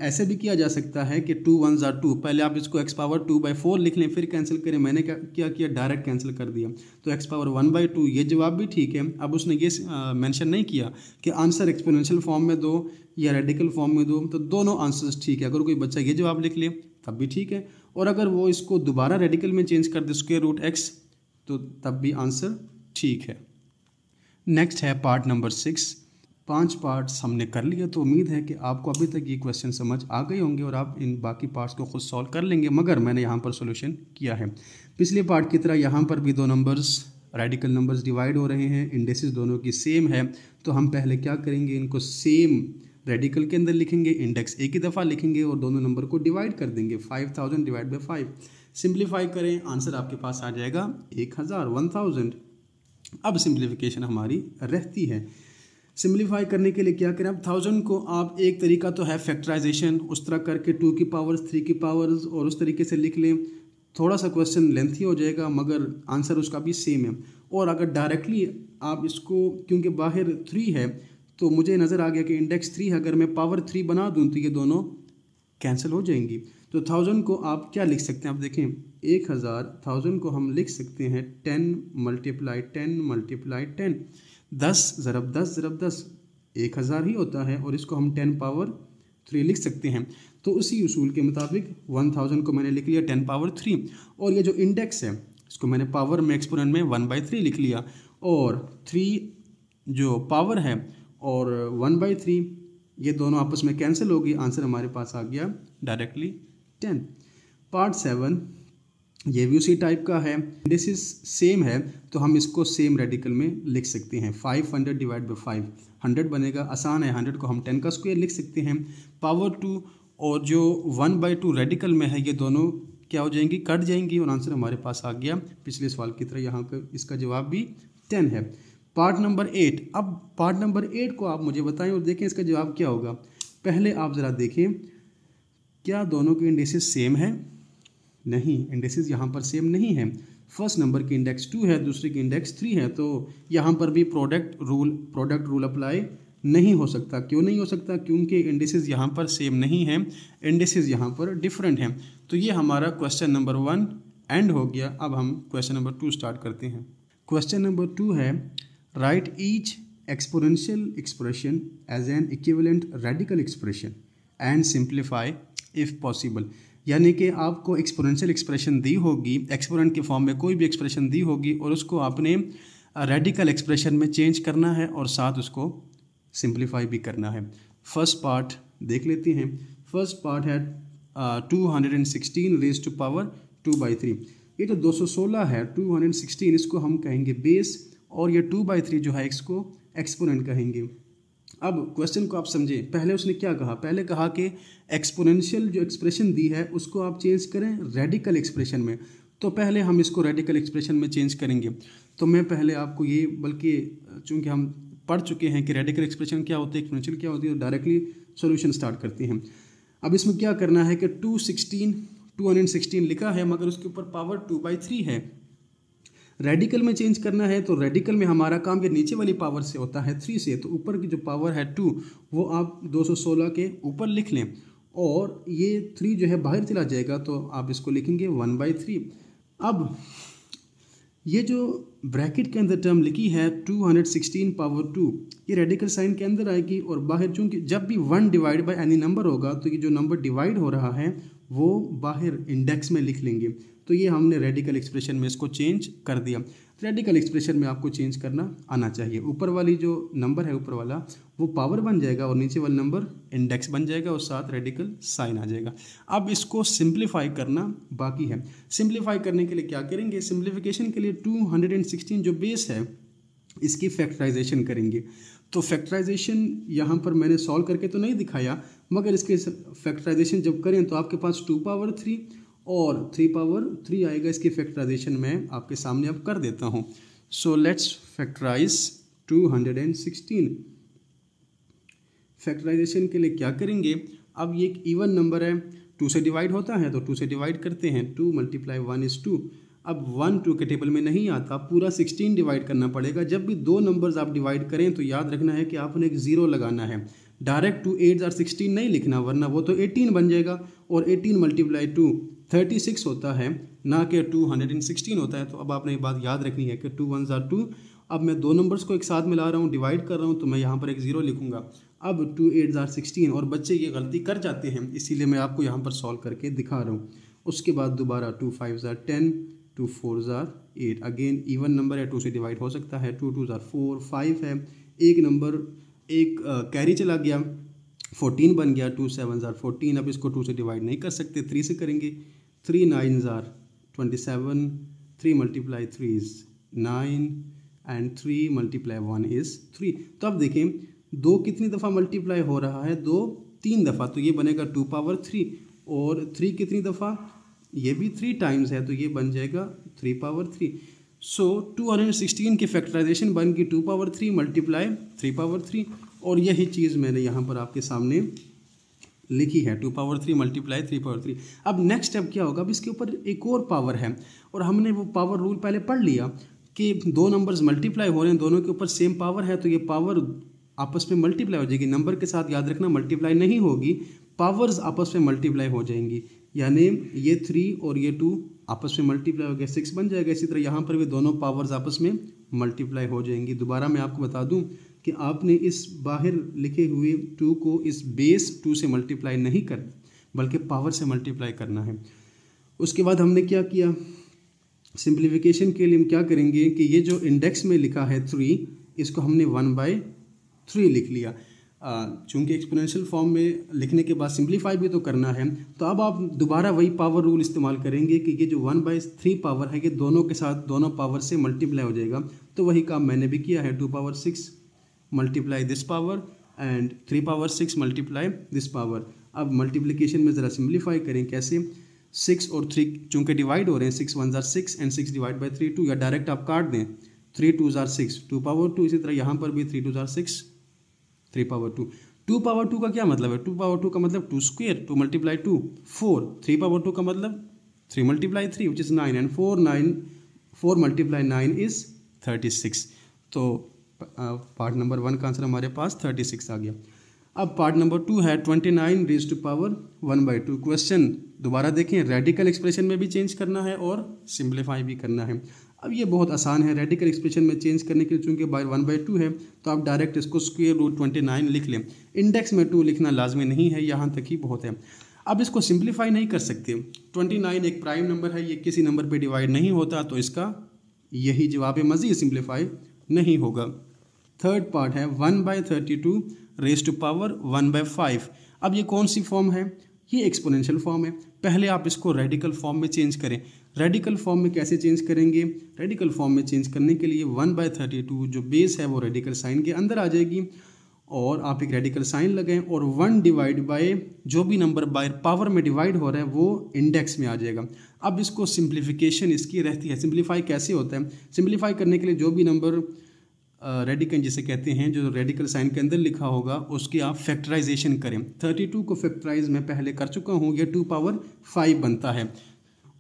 ऐसे भी किया जा सकता है कि 2 1s are 2। पहले आप इसको x पावर 2/4 लिख लें फिर कैंसिल करें। मैंने क्या किया, डायरेक्ट कैंसिल कर दिया। तो x पावर 1/2, ये जवाब भी ठीक है। अब उसने ये मेंशन नहीं किया कि आंसर एक्सपोनेंशियल फॉर्म में दो या रेडिकल फॉर्म में दो, तो दोनों आंसर्स ठीक है। अगर कोई बच्चा ये जवाब लिख ले तब भी ठीक है, और अगर वो इसको दोबारा रेडिकल में चेंज कर दे स्क्वायर रूट x, तो तब भी आंसर ठीक है। नेक्स्ट है पार्ट नंबर 6। 5 पार्ट्स हमने कर लिए, तो उम्मीद है कि आपको अभी तक ये क्वेश्चन समझ आ गए होंगे और आप इन बाकी पार्ट्स को खुद सॉल्व कर लेंगे, मगर मैंने यहाँ पर सॉल्यूशन किया है। पिछले पार्ट की तरह यहाँ पर भी दो नंबर्स रेडिकल नंबर्स डिवाइड हो रहे हैं, इंडेक्सेस दोनों की सेम है, तो हम पहले क्या करेंगे, इनको सेम रेडिकल के अंदर लिखेंगे, इंडेक्स एक ही दफ़ा लिखेंगे और दोनों नंबर को डिवाइड कर देंगे। 5000 डिवाइड बाई 5, सिंप्लीफाई करें, आंसर आपके पास आ जाएगा 1000। अब सिंप्लीफिकेशन हमारी रहती है। सिंप्लीफाई करने के लिए क्या करें, अब 1000 को आप, एक तरीका तो है फैक्टराइजेशन, उस तरह करके 2 की पावर्स 3 की पावर्स और उस तरीके से लिख लें। थोड़ा सा क्वेश्चन लेंथी हो जाएगा मगर आंसर उसका भी सेम है। और अगर डायरेक्टली आप इसको, क्योंकि बाहर 3 है तो मुझे नज़र आ गया कि इंडेक्स 3 है, अगर मैं पावर 3 बना दूँ तो ये दोनों कैंसिल हो जाएंगी। तो 1000 को आप क्या लिख सकते हैं, आप देखें 1000 को हम लिख सकते हैं 10 × 10 × 10, 10 ज़रब 10 ज़रब 10 1000 ही होता है, और इसको हम 10 पावर 3 लिख सकते हैं। तो उसी उसूल के मुताबिक 1000 को मैंने लिख लिया 10 पावर 3, और ये जो इंडेक्स है इसको मैंने पावर में एक्सपोनेंट में 1/3 लिख लिया, और 3 जो पावर है और 1/3 ये दोनों आपस में कैंसिल होगी। आंसर हमारे पास आ गया डायरेक्टली 10। पार्ट 7 ये भी उसी टाइप का है, इंडेक्सेस सेम है तो हम इसको सेम रेडिकल में लिख सकते हैं। 500 डिवाइड बाई 5 100 बनेगा, आसान है। 100 को हम 10 का स्क्वायर लिख सकते हैं। पावर 2 और जो 1/2 रेडिकल में है ये दोनों क्या हो जाएंगी, कट जाएंगी, और आंसर हमारे पास आ गया पिछले सवाल की तरह। यहाँ पर इसका जवाब भी 10 है। Part number 8। अब पार्ट नंबर 8 को आप मुझे बताएं और देखें इसका जवाब क्या होगा। पहले आप ज़रा देखें क्या दोनों के इंडेक्सेस सेम है। नहीं, इंडेक्सेस यहाँ पर सेम नहीं है। फर्स्ट नंबर की इंडेक्स 2 है, दूसरे की इंडेक्स 3 है, तो यहाँ पर भी प्रोडक्ट रूल अप्लाई नहीं हो सकता। क्यों नहीं हो सकता, क्योंकि इंडेक्सेस यहाँ पर सेम नहीं हैं, इंडेक्सेस यहाँ पर डिफरेंट हैं। तो ये हमारा क्वेश्चन नंबर 1 एंड हो गया। अब हम क्वेश्चन नंबर 2 स्टार्ट करते हैं। क्वेश्चन नंबर 2 है, write each exponential expression as an equivalent radical expression and simplify if possible. यानी कि आपको एक्सपोनेंशियल एक्सप्रेशन दी होगी, एक्सपोनेंट के फॉर्म में कोई भी एक्सप्रेशन दी होगी, और उसको आपने रेडिकल एक्सप्रेशन में चेंज करना है और साथ उसको सिंप्लीफाई भी करना है। फर्स्ट पार्ट देख लेते हैं। फर्स्ट पार्ट है 216 रेज़ टू पावर 2/3। ये जो 216 है 216, इसको हम कहेंगे बेस, और ये 2/3 जो है इसको एक्सपोनेंट कहेंगे। अब क्वेश्चन को आप समझें। पहले उसने क्या कहा, पहले कहा कि एक्सपोनेंशियल जो एक्सप्रेशन दी है उसको आप चेंज करें रेडिकल एक्सप्रेशन में। तो पहले हम इसको रेडिकल एक्सप्रेशन में चेंज करेंगे। तो मैं पहले आपको ये, बल्कि चूँकि हम पढ़ चुके हैं कि रेडिकल एक्सप्रेशन क्या होती है, एक्सपोनेंशियल क्या होती है, तो डायरेक्टली सोल्यूशन स्टार्ट करते हैं। अब इसमें क्या करना है कि 216 लिखा है मगर उसके ऊपर पावर 2/3 है। रेडिकल में चेंज करना है तो रेडिकल में हमारा काम ये नीचे वाली पावर से होता है 3 से, तो ऊपर की जो पावर है 2 वो आप 216 के ऊपर लिख लें और ये 3 जो है बाहर चला जाएगा तो आप इसको लिखेंगे 1/3। अब ये जो ब्रैकेट के अंदर टर्म लिखी है 216 पावर 2 ये रेडिकल साइन के अंदर आएगी और बाहर, चूंकि जब भी 1 डिवाइड बाय एनी नंबर होगा तो ये जो नंबर डिवाइड हो रहा है वो बाहर इंडेक्स में लिख लेंगे। तो ये हमने रेडिकल एक्सप्रेशन में इसको चेंज कर दिया। रेडिकल एक्सप्रेशन में आपको चेंज करना आना चाहिए। ऊपर वाली जो नंबर है ऊपर वाला वो पावर बन जाएगा और नीचे वाला नंबर इंडेक्स बन जाएगा और साथ रेडिकल साइन आ जाएगा। अब इसको सिंप्लीफाई करना बाकी है। सिंप्लीफाई करने के लिए क्या करेंगे, सिंप्लीफिकेशन के लिए 216 जो बेस है इसकी फैक्टराइजेशन करेंगे। तो फैक्टराइजेशन यहाँ पर मैंने सॉल्व करके तो नहीं दिखाया, मगर इसके फैक्टराइजेशन जब करें तो आपके पास 2 पावर 3 और 3 पावर 3 आएगा। इसकी फैक्टराइजेशन मैं आपके सामने अब कर देता हूँ। So let's factorise 216। फैक्टराइजेशन के लिए क्या करेंगे, अब ये एक इवन नंबर है, 2 से डिवाइड होता है तो 2 से डिवाइड करते हैं, 2 × 1 = 2। अब 1 2 के टेबल में नहीं आता, पूरा 16 डिवाइड करना पड़ेगा। जब भी दो नंबर्स आप डिवाइड करें तो याद रखना है कि आपने एक 0 लगाना है। डायरेक्ट 2 8 = 16 नहीं लिखना, वरना वो तो 18 बन जाएगा और 18 × 2 36 होता है, ना कि 216 होता है। तो अब आपने ये बात याद रखनी है कि 2 1 = 2। अब मैं दो नंबर्स को एक साथ मिला रहा हूँ, डिवाइड कर रहा हूँ, तो मैं यहाँ पर एक 0 लिखूँगा। अब 2 8 = 16 और बच्चे ये गलती कर जाते हैं, इसीलिए मैं आपको यहाँ पर सॉल्व करके दिखा रहा हूँ। उसके बाद दोबारा 2 5 = 10, 2 4 = 8। अगेन इवन नंबर है, 2 से डिवाइड हो सकता है, 2 2 = 4, 5 है, एक नंबर एक कैरी चला गया, 14 बन गया, 2 7 = 14। अब इसको 2 से डिवाइड नहीं कर सकते, 3 से करेंगे, 3 9 = 27, 3 × 3 = 9 एंड 3 × 1 = 3। तो अब देखें 2 कितनी दफ़ा मल्टीप्लाई हो रहा है, 2 3 दफ़ा, तो ये बनेगा 2 पावर 3 और 3 कितनी दफ़ा, ये भी 3 टाइम्स है, तो ये बन जाएगा 3 पावर 3। सो 216 की फैक्टराइजेशन बन गई 2 पावर 3 × 3 पावर 3 और यही चीज़ मैंने यहाँ पर आपके सामने लिखी है, 2 पावर 3 × 3 पावर 3। अब नेक्स्ट स्टेप क्या होगा, अब इसके ऊपर एक और पावर है और हमने वो पावर रूल पहले पढ़ लिया कि दो नंबर्स मल्टीप्लाई हो रहे हैं, दोनों के ऊपर सेम पावर है, तो ये पावर आपस में मल्टीप्लाई हो जाएगी। नंबर के साथ याद रखना मल्टीप्लाई नहीं होगी, पावर्स आपस में मल्टीप्लाई हो जाएंगी, यानी ये 3 और ये 2 आपस में मल्टीप्लाई हो गया, 6 बन जाएगा। इसी तरह यहाँ पर भी दोनों पावर्स आपस में मल्टीप्लाई हो जाएंगी। दोबारा मैं आपको बता दूं कि आपने इस बाहर लिखे हुए 2 को इस बेस 2 से मल्टीप्लाई नहीं कर बल्कि पावर से मल्टीप्लाई करना है। उसके बाद हमने क्या किया, सिंप्लीफिकेशन के लिए हम क्या करेंगे कि ये जो इंडेक्स में लिखा है 3, इसको हमने 1/3 लिख लिया। चूँकि एक्सपोनेंशियल फॉर्म में लिखने के बाद सिंप्लीफाई भी तो करना है, तो अब आप दोबारा वही पावर रूल इस्तेमाल करेंगे कि ये जो 1/3 पावर है ये दोनों के साथ दोनों पावर से मल्टीप्लाई हो जाएगा। तो वही काम मैंने भी किया है, 2 power 6 multiply this power and 3 power 6 multiply this power. अब मल्टीप्लिकेशन में ज़रा सिंप्लीफाई करें, कैसे, 6 और 3 चूँकि डिवाइड हो रहे हैं, 6 1 = 6 एंड 6 / 3 2, या डायरेक्ट आप काट दें, 3 2 = 6, 2 पावर 2। इसी तरह यहाँ पर भी 3 2 = 6, 3 पावर 2। 2 पावर 2 का क्या मतलब है, 2 पावर 2 का मतलब 2 स्क्वायर, 2 × 2 4। 3 पावर 2 का मतलब 3 × 3 which is 9 एंड 4 × 9 is 36। तो पार्ट नंबर 1 का आंसर हमारे पास 36 आ गया। अब पार्ट नंबर 2 है 29 raised to power 1/2। क्वेश्चन दोबारा देखें, रेडिकल एक्सप्रेशन में भी चेंज करना है और सिंप्लीफाई भी करना है। अब ये बहुत आसान है, रेडिकल एक्सप्रेशन में चेंज करने के लिए चूँकि बाय 1/2 है तो आप डायरेक्ट इसको स्क्वायर रूट 29 लिख लें। इंडेक्स में 2 लिखना लाजमी नहीं है, यहाँ तक ही बहुत है। अब इसको सिंप्लीफाई नहीं कर सकते, 29 एक प्राइम नंबर है, ये किसी नंबर पे डिवाइड नहीं होता, तो इसका यही जवाब है, मज़ीद सिंप्लीफाई नहीं होगा। थर्ड पार्ट है 1/32 raised to power 1/5। अब ये कौन सी फॉर्म है, ये एक्सपोनेंशियल फॉर्म है। पहले आप इसको रेडिकल फॉर्म में चेंज करें। रेडिकल फॉर्म में कैसे चेंज करेंगे, रेडिकल फॉर्म में चेंज करने के लिए 1/32 जो बेस है वो रेडिकल साइन के अंदर आ जाएगी और आप एक रेडिकल साइन लगाएं और 1 डिवाइड बाय जो भी नंबर बाय पावर में डिवाइड हो रहा है वो इंडेक्स में आ जाएगा। अब इसको सिंप्लीफिकेशन इसकी रहती है, सिंप्लीफाई कैसे होता है, सिंप्लीफाई करने के लिए जो भी नंबर रेडिकल जिसे कहते हैं, जो रेडिकल साइन के अंदर लिखा होगा उसकी आप फैक्टराइजेशन करें। 32 को फैक्टराइज मैं पहले कर चुका हूँ, ये 2 पावर 5 बनता है।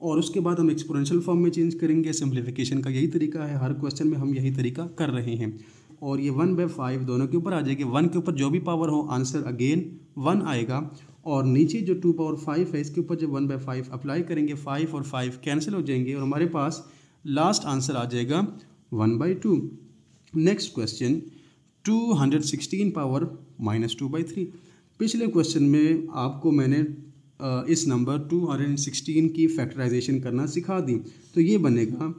और उसके बाद हम एक्सपोनेंशियल फॉर्म में चेंज करेंगे। सिंप्लीफिकेशन का यही तरीका है, हर क्वेश्चन में हम यही तरीका कर रहे हैं। और ये 1/5 दोनों के ऊपर आ जाएगी। 1 के ऊपर जो भी पावर हो आंसर अगेन 1 आएगा। और नीचे जो 2 पावर 5 है इसके ऊपर जब 1/5 अप्लाई करेंगे 5 और 5 कैंसिल हो जाएंगे और हमारे पास लास्ट आंसर आ जाएगा 1/2। Next question 216 power -2/3। पिछले क्वेश्चन में आपको मैंने इस नंबर 216 की फैक्टराइजेशन करना सिखा दी। तो ये बनेगा,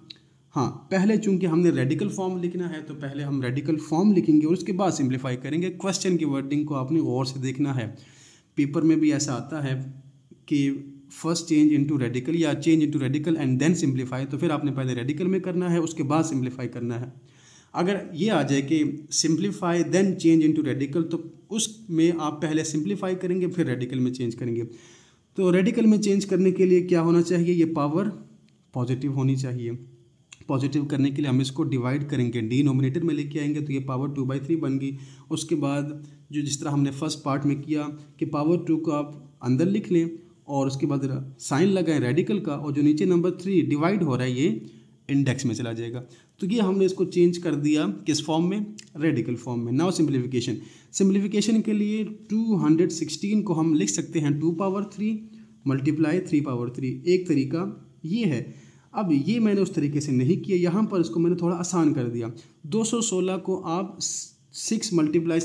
हाँ पहले चूंकि हमने रेडिकल फॉर्म लिखना है तो पहले हम रेडिकल फॉर्म लिखेंगे और उसके बाद सिंप्लीफाई करेंगे। क्वेश्चन की वर्डिंग को आपने गौर से देखना है। पेपर में भी ऐसा आता है कि फर्स्ट चेंज इनटू रेडिकल या change into radical and then simplify, तो फिर आपने पहले रेडिकल में करना है उसके बाद सिंप्लीफाई करना है। अगर ये आ जाए कि simplify then change into radical, तो उसमें आप पहले सिंप्लीफाई करेंगे फिर रेडिकल में चेंज करेंगे। तो रेडिकल में चेंज करने के लिए क्या होना चाहिए, ये पावर पॉजिटिव होनी चाहिए। पॉजिटिव करने के लिए हम इसको डिवाइड करेंगे, डिनोमिनेटर में लेके आएंगे तो ये पावर 2/3 बन गई। उसके बाद जो जिस तरह हमने फर्स्ट पार्ट में किया कि पावर 2 को आप अंदर लिख लें और उसके बाद साइन लगाएं रेडिकल का, और जो नीचे नंबर 3 डिवाइड हो रहा है ये इंडेक्स में चला जाएगा। तो ये हमने इसको चेंज कर दिया किस फॉर्म में, रेडिकल फॉर्म में। Now simplification. सिंप्लीफिकेशन के लिए 216 को हम लिख सकते हैं 2 पावर 3 मल्टीप्लाई 3 पावर 3। एक तरीका ये है। अब ये मैंने उस तरीके से नहीं किया, यहाँ पर इसको मैंने थोड़ा आसान कर दिया। 216 को आप 6 ×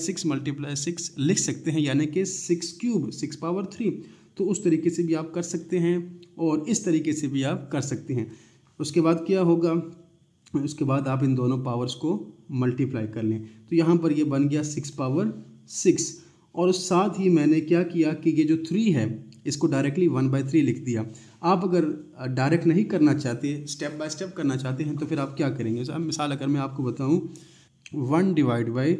6 लिख सकते हैं, यानी कि 6³ 6 पावर 3। तो उस तरीके से भी आप कर सकते हैं और इस तरीके से भी आप कर सकते हैं। उसके बाद क्या होगा, उसके बाद आप इन दोनों पावर्स को मल्टीप्लाई कर लें। तो यहाँ पर ये बन गया 6 पावर 6। और साथ ही मैंने क्या किया कि ये जो 3 है इसको डायरेक्टली 1/3 लिख दिया। आप अगर डायरेक्ट नहीं करना चाहते, स्टेप बाय स्टेप करना चाहते हैं, तो फिर आप क्या करेंगे। तो मिसाल अगर मैं आपको बताऊं, 1 डिवाइड बाई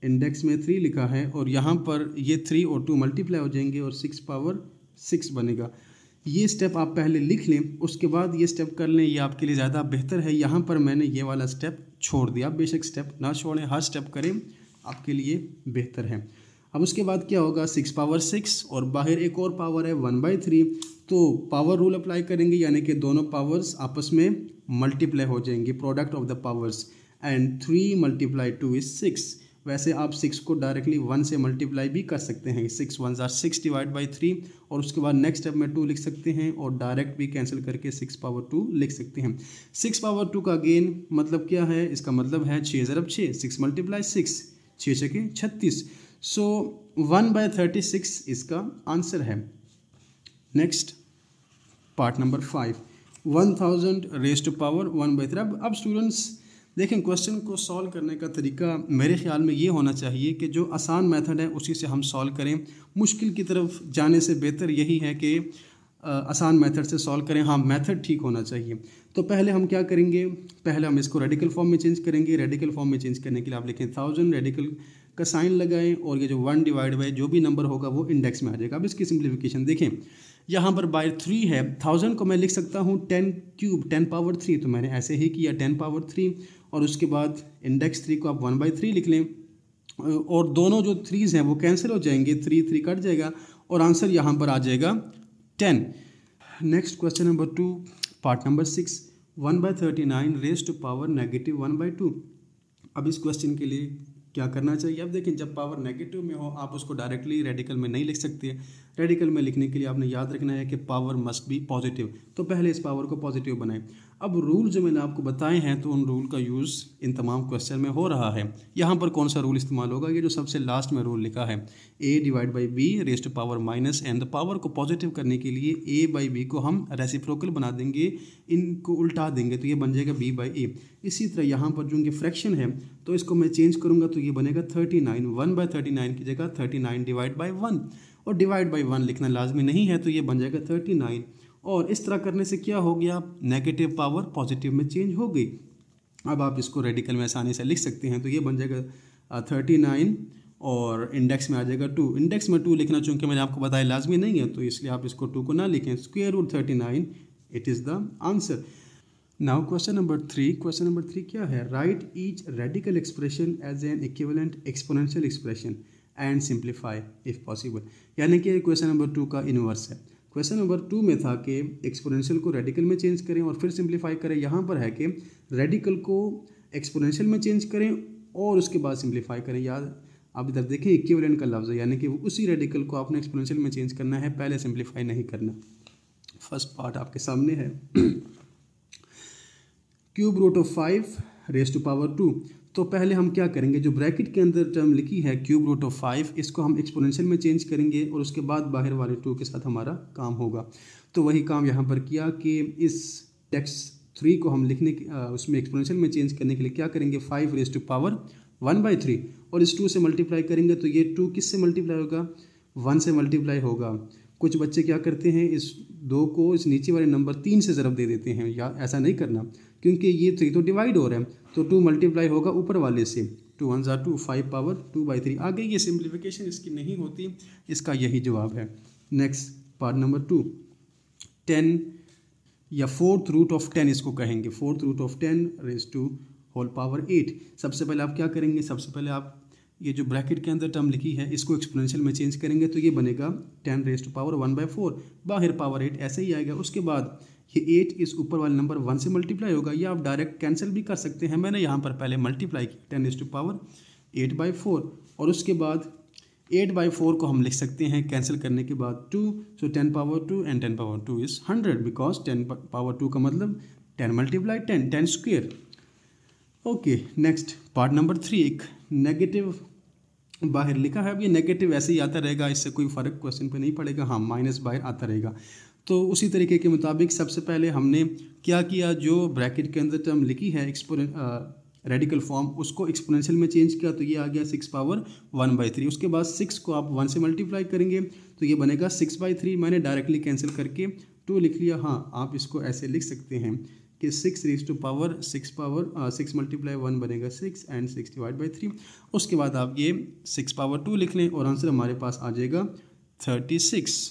इंडेक्स में 3 लिखा है और यहाँ पर ये 3 और 2 मल्टीप्लाई हो जाएंगे और 6 पावर 6 बनेगा। ये स्टेप आप पहले लिख लें, उसके बाद ये स्टेप कर लें, ये आपके लिए ज़्यादा बेहतर है। यहाँ पर मैंने ये वाला स्टेप छोड़ दिया। बेशक स्टेप ना छोड़ें, हर स्टेप करें, आपके लिए बेहतर है। अब उसके बाद क्या होगा, 6 पावर 6 और बाहर एक और पावर है 1/3। तो पावर रूल अप्लाई करेंगे, यानी कि दोनों पावर्स आपस में मल्टीप्लाई हो जाएंगे, product of the powers. And 3 × 2 = 6। वैसे आप 6 को डायरेक्टली 1 से मल्टीप्लाई भी कर सकते हैं, 6 1 = 6 डिवाइड बाई 3। और उसके बाद नेक्स्ट स्टेप में 2 लिख सकते हैं और डायरेक्ट भी कैंसिल करके 6 पावर 2 लिख सकते हैं। 6 पावर 2 का अगेन मतलब क्या है, इसका मतलब है 6 × 6 6 × 6 6 6 36। सो 1/36 इसका आंसर है। Next part number 5, 1000 raise to power 1/3। अब स्टूडेंट्स देखें, क्वेश्चन को सॉल्व करने का तरीका मेरे ख्याल में ये होना चाहिए कि जो आसान मेथड है उसी से हम सॉल्व करें। मुश्किल की तरफ जाने से बेहतर यही है कि आसान मेथड से सॉल्व करें। हाँ, मेथड ठीक होना चाहिए। तो पहले हम क्या करेंगे, पहले हम इसको रेडिकल फॉर्म में चेंज करेंगे। रेडिकल फॉर्म में चेंज करने के लिए आप लिखें 1000, रेडिकल का साइन लगाएं और ये जो 1 डिवाइड बाई जो भी नंबर होगा वो इंडेक्स में आ जाएगा। अब इसकी सिंप्लीफिकेशन देखें, यहाँ पर बाय 3 है, 1000 को मैं लिख सकता हूँ 10³ 10 पावर 3। तो मैंने ऐसे ही किया 10 पावर 3 और उसके बाद इंडेक्स 3 को आप 1/3 लिख लें और दोनों जो 3s हैं वो कैंसिल हो जाएंगे, 3 कट जाएगा और आंसर यहाँ पर आ जाएगा 10। Next question number 2, part number 6, 1/39 raise to power -1/2। अब इस क्वेश्चन के लिए क्या करना चाहिए। अब देखें, जब पावर नेगेटिव में हो आप उसको डायरेक्टली रेडिकल में नहीं लिख सकते। रेडिकल में लिखने के लिए आपने याद रखना है कि पावर मस्ट बी पॉजिटिव। तो पहले इस पावर को पॉजिटिव बनाएं। अब रूल जो मैंने आपको बताए हैं तो उन रूल का यूज़ इन तमाम क्वेश्चन में हो रहा है। यहाँ पर कौन सा रूल इस्तेमाल होगा, ये जो सबसे लास्ट में रूल लिखा है, a divide by b raise to power minus n। Power को पॉजिटिव करने के लिए a बाई बी को हम रेसिप्रोकल बना देंगे, इनको उल्टा देंगे तो ये बन जाएगा b बाई ए। इसी तरह यहाँ पर जो फ्रैक्शन है तो इसको मैं चेंज करूँगा तो ये बनेगा 39। 1/39 की जगह 39 डिवाइड बाई 1 और डिवाइड बाई 1 लिखना लाजमी नहीं है तो ये बन जाएगा 39। और इस तरह करने से क्या हो गया, नेगेटिव पावर पॉजिटिव में चेंज हो गई। अब आप इसको रेडिकल में आसानी से लिख सकते हैं तो ये बन जाएगा 39 और इंडेक्स में आ जाएगा 2। इंडेक्स में 2 लिखना चूँकि मैंने आपको बताया लाजमी नहीं है तो इसलिए आप इसको 2 को ना लिखें। Square root 39 it is the answer. Now question number 3 क्या है? Write each radical expression as an equivalent exponential expression and simplify if possible. यानी कि क्वेश्चन नंबर 2 का इन्वर्स है। क्वेश्चन नंबर 2 में था कि एक्सपोनेंशियल को रेडिकल में चेंज करें और फिर सिंप्लीफाई करें। यहाँ पर है कि रेडिकल को एक्सपोनेंशियल में चेंज करें और उसके बाद सिंप्लीफाई करें। याद आप इधर देखें इक्विवेलेंट का लफ्ज़ है, यानी कि उसी रेडिकल को आपने एक्सपोनेंशियल में चेंज करना है, पहले सिंप्लीफाई नहीं करना। फर्स्ट पार्ट आपके सामने है cube root of 5 raise to power 2। तो पहले हम क्या करेंगे, जो ब्रैकेट के अंदर टर्म लिखी है क्यूब रूट ऑफ 5, इसको हम एक्सपोनेंशियल में चेंज करेंगे और उसके बाद बाहर वाले 2 के साथ हमारा काम होगा। तो वही काम यहाँ पर किया कि इस x3 को हम लिखने उसमें एक्सपोनेंशियल में चेंज करने के लिए क्या करेंगे, 5 रेज टू पावर 1/3 और इस 2 से मल्टीप्लाई करेंगे। तो ये 2 किससे मल्टीप्लाई होगा, 1 से मल्टीप्लाई होगा। कुछ बच्चे क्या करते हैं, इस 2 को इस नीचे वाले नंबर 3 से ज़रब दे देते हैं। या ऐसा नहीं करना, क्योंकि ये 3 तो डिवाइड हो रहा है, तो 2 मल्टीप्लाई होगा ऊपर वाले से। 2 1 ज़ा 2, 5 पावर 2/3। आगे ये सिंप्लीफिकेशन इसकी नहीं होती, इसका यही जवाब है। नेक्स्ट पार्ट नंबर 2, 10 या 4th रूट ऑफ 10 इसको कहेंगे। 4th root of 10 raise to whole power 8। सबसे पहले आप क्या करेंगे, सबसे पहले आप ये जो ब्रैकेट के अंदर टर्म लिखी है इसको एक्सपोनेंशियल में चेंज करेंगे। तो ये बनेगा 10 रेज टू पावर 1/4, बाहर पावर 8 ऐसे ही आएगा। उसके बाद ये 8 इस ऊपर वाले नंबर 1 से मल्टीप्लाई होगा, या आप डायरेक्ट कैंसिल भी कर सकते हैं। मैंने यहाँ पर पहले मल्टीप्लाई किया 10 रेज टू पावर 8/4 और उसके बाद 8/4 को हम लिख सकते हैं कैंसिल करने के बाद 2। सो 10 power 2 and 10 power 2 is 100, because 10 power 2 का मतलब 10 multiply 10, 10 square. Okay, next part number 3, एक नेगेटिव बाहर लिखा है। अब ये नेगेटिव ऐसे ही आता रहेगा, इससे कोई फ़र्क क्वेश्चन पे नहीं पड़ेगा। हाँ, माइनस बाहर आता रहेगा। तो उसी तरीके के मुताबिक सबसे पहले हमने क्या किया, जो ब्रैकेट के अंदर टर्म लिखी है रेडिकल फॉर्म, उसको एक्सपोनेंशियल में चेंज किया। तो ये आ गया 6 पावर 1/3। उसके बाद 6 को आप 1 से मल्टीप्लाई करेंगे तो ये बनेगा 6/3। मैंने डायरेक्टली कैंसिल करके 2 लिख लिया। हाँ, आप इसको ऐसे लिख सकते हैं कि 6 रेज टू पावर 6 मल्टीप्लाई 1 बनेगा 6 एंड 6 डिवाइड बाई 3। उसके बाद आप ये 6 पावर 2 लिख लें और आंसर हमारे पास आ जाएगा 36।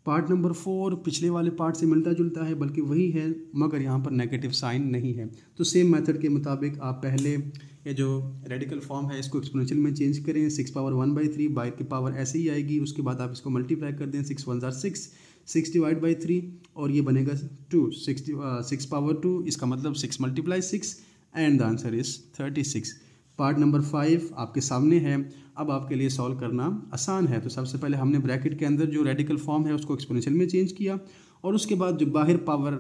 पार्ट नंबर 4 पिछले वाले पार्ट से मिलता जुलता है, बल्कि वही है, मगर यहाँ पर नेगेटिव साइन नहीं है। तो सेम मेथड के मुताबिक आप पहले ये जो रेडिकल फॉर्म है इसको एक्सपोनेंशियल में चेंज करें। 6 पावर 1/3, बाहर की पावर ऐसे ही आएगी। उसके बाद आप इसको मल्टीप्लाई कर दें, 6 1 6, 6 डिवाइड बाई 3 और ये बनेगा 2। 6 पावर 2, इसका मतलब 6 multiply 6 and the answer is 36। Part number 5 आपके सामने है। अब आपके लिए सॉल्व करना आसान है। तो सबसे पहले हमने ब्रैकेट के अंदर जो रेडिकल फॉर्म है उसको एक्सपोनेंशियल में चेंज किया और उसके बाद जो बाहर पावर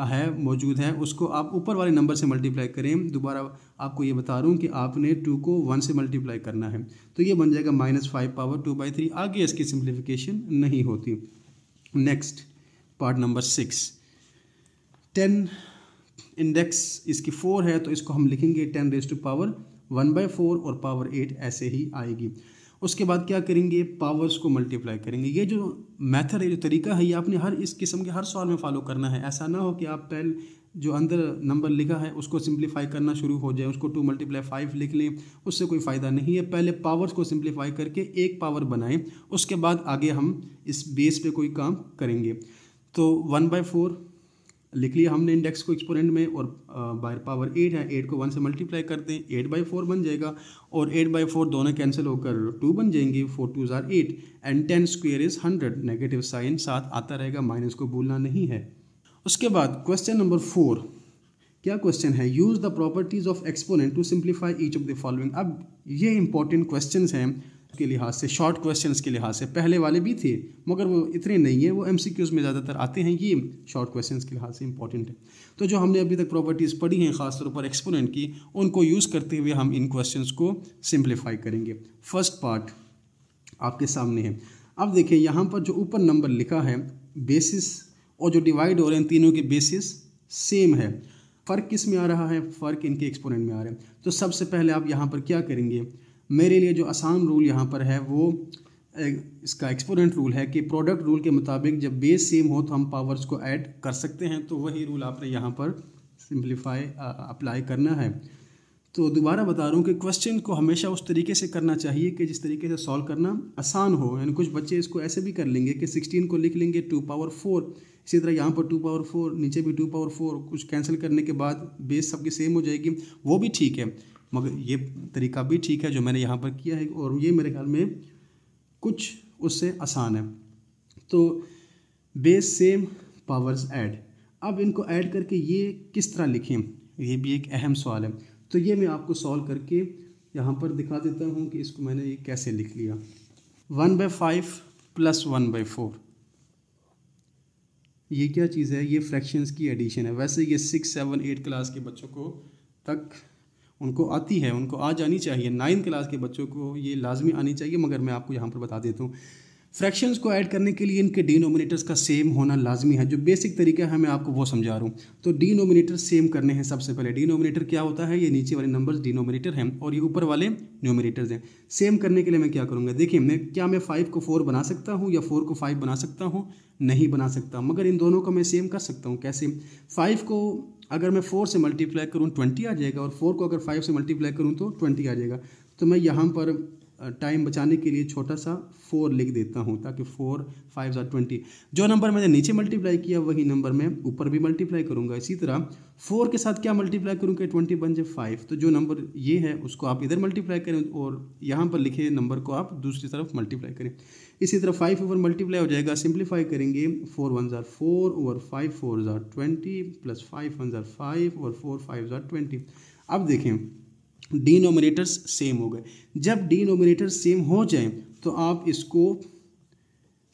है मौजूद है उसको आप ऊपर वाले नंबर से मल्टीप्लाई करें। दोबारा आपको ये बता रहा हूँ कि आपने 2 को 1 से मल्टीप्लाई करना है। तो ये बन जाएगा -5 पावर 2/3। आगे इसकी सिंप्लीफिकेशन नहीं होती। नेक्स्ट पार्ट नंबर 6, 10 इंडेक्स इसकी 4 है, तो इसको हम लिखेंगे 10 रेज टू पावर 1/4 और पावर 8 ऐसे ही आएगी। उसके बाद क्या करेंगे, पावर्स को मल्टीप्लाई करेंगे। ये जो मेथड है, जो तरीका है, ये आपने हर इस किस्म के हर सवाल में फॉलो करना है। ऐसा ना हो कि आप पहले जो अंदर नंबर लिखा है उसको सिंप्लीफाई करना शुरू हो जाए, उसको 2 × 5 लिख लें, उससे कोई फ़ायदा नहीं है। पहले पावर्स को सिंप्लीफाई करके एक पावर बनाएं, उसके बाद आगे हम इस बेस पे कोई काम करेंगे। तो 1/4 लिख लिया हमने इंडेक्स को एक्सपोनेंट में और बाहर पावर 8 है, 8 को 1 से मल्टीप्लाई कर दें, 8/4 बन जाएगा और 8/4 दोनों कैंसिल होकर 2 बन जाएंगे। 4 2 ज़ार 8 and 10 square is 100। Negative sign साथ आता रहेगा, माइनस को भूलना नहीं है। उसके बाद क्वेश्चन नंबर 4, क्या क्वेश्चन है, use the properties of exponent to simplify each of the following. अब ये इंपॉर्टेंट क्वेश्चन हैं के लिहाज से, शॉर्ट क्वेश्चंस के लिहाज से। पहले वाले भी थे मगर वो इतने नहीं है, वो MCQs में ज़्यादातर आते हैं। ये शॉर्ट क्वेश्चंस के लिहाज से इंपॉर्टेंट है। तो जो हमने अभी तक प्रॉपर्टीज़ पढ़ी हैं ख़ासतौर पर एक्सपोनेंट की, उनको यूज़ करते हुए हम इन क्वेश्चंस को सिंप्लीफाई करेंगे। फर्स्ट पार्ट आपके सामने है। अब देखिए यहाँ पर जो ऊपर नंबर लिखा है, बेसिस और जो डिवाइड हो रहे हैं तीनों के बेसिस सेम है। फ़र्क किस में आ रहा है, फ़र्क इनके एक्सपोनेंट में आ रहा है। तो सबसे पहले आप यहाँ पर क्या करेंगे, मेरे लिए जो आसान रूल यहाँ पर है वो इसका एक्सपोनेंट रूल है कि प्रोडक्ट रूल के मुताबिक जब बेस सेम हो तो हम पावर्स को ऐड कर सकते हैं। तो वही रूल आपने यहाँ पर सिंप्लीफाई अप्लाई करना है। तो दोबारा बता रहा हूँ कि क्वेश्चन को हमेशा उस तरीके से करना चाहिए कि जिस तरीके से सॉल्व करना आसान हो। यानी कुछ बच्चे इसको ऐसे भी कर लेंगे कि 16 को लिख लेंगे 2 पावर 4, इसी तरह यहाँ पर 2 पावर 4, नीचे भी 2 पावर 4, कुछ कैंसिल करने के बाद बेस सबकी सेम हो जाएगी, वो भी ठीक है, मगर ये तरीका भी ठीक है जो मैंने यहाँ पर किया है, और ये मेरे ख्याल में कुछ उससे आसान है। तो बेस सेम पावर्स ऐड, अब इनको ऐड करके ये किस तरह लिखें, ये भी एक अहम सवाल है। तो ये मैं आपको सॉल्व करके यहाँ पर दिखा देता हूँ कि इसको मैंने ये कैसे लिख लिया। 1/5 + 1/4, ये क्या चीज़ है, ये फ्रैक्शंस की एडिशन है। वैसे ये 6, 7, 8 क्लास के बच्चों को तक उनको आती है, उनको आ जानी चाहिए। 9 क्लास के बच्चों को ये लाजमी आनी चाहिए, मगर मैं आपको यहाँ पर बता देता हूँ। फ्रैक्शंस को ऐड करने के लिए इनके डिनोमिनेटर्स का सेम होना लाजमी है। जो बेसिक तरीका है मैं आपको वो समझा रहा हूँ। तो डिनोमिनेटर सेम करने हैं। सबसे पहले डिनोमिनेटर क्या होता है, ये नीचे वाले नंबर्स डिनोमिनेटर हैं और ये ऊपर वाले न्यूमिनेटर्स हैं। सेम करने के लिए मैं क्या करूँगा, देखिए मैं 5 को 4 बना सकता हूँ या 4 को 5 बना सकता हूँ, नहीं बना सकता, मगर इन दोनों को मैं सेम कर सकता हूँ। कैसे, 5 को अगर मैं 4 से मल्टीप्लाई करूँ 20 आ जाएगा, और 4 को अगर 5 से मल्टीप्लाई करूँ तो 20 आ जाएगा। तो मैं यहाँ पर टाइम बचाने के लिए छोटा सा 4 लिख देता हूँ, ताकि 4 5 20। जो नंबर मैंने नीचे मल्टीप्लाई किया वही नंबर मैं ऊपर भी मल्टीप्लाई करूँगा। इसी तरह 4 के साथ क्या मल्टीप्लाई करूँ कि 20 बन जाए 5, तो जो नंबर ये है उसको आप इधर मल्टीप्लाई करें और यहाँ पर लिखे नंबर को आप दूसरी तरफ मल्टीप्लाई करें। इसी तरह 5 ऊपर मल्टीप्लाई हो जाएगा, सिंप्लीफाई करेंगे, 4 1 4 और 5 4 20 प्लस 5 1 5 और 4 5 20। अब देखें डिनोमिनेटर्स सेम हो गए। जब डिनोमिनेटर्स सेम हो जाए तो आप इसको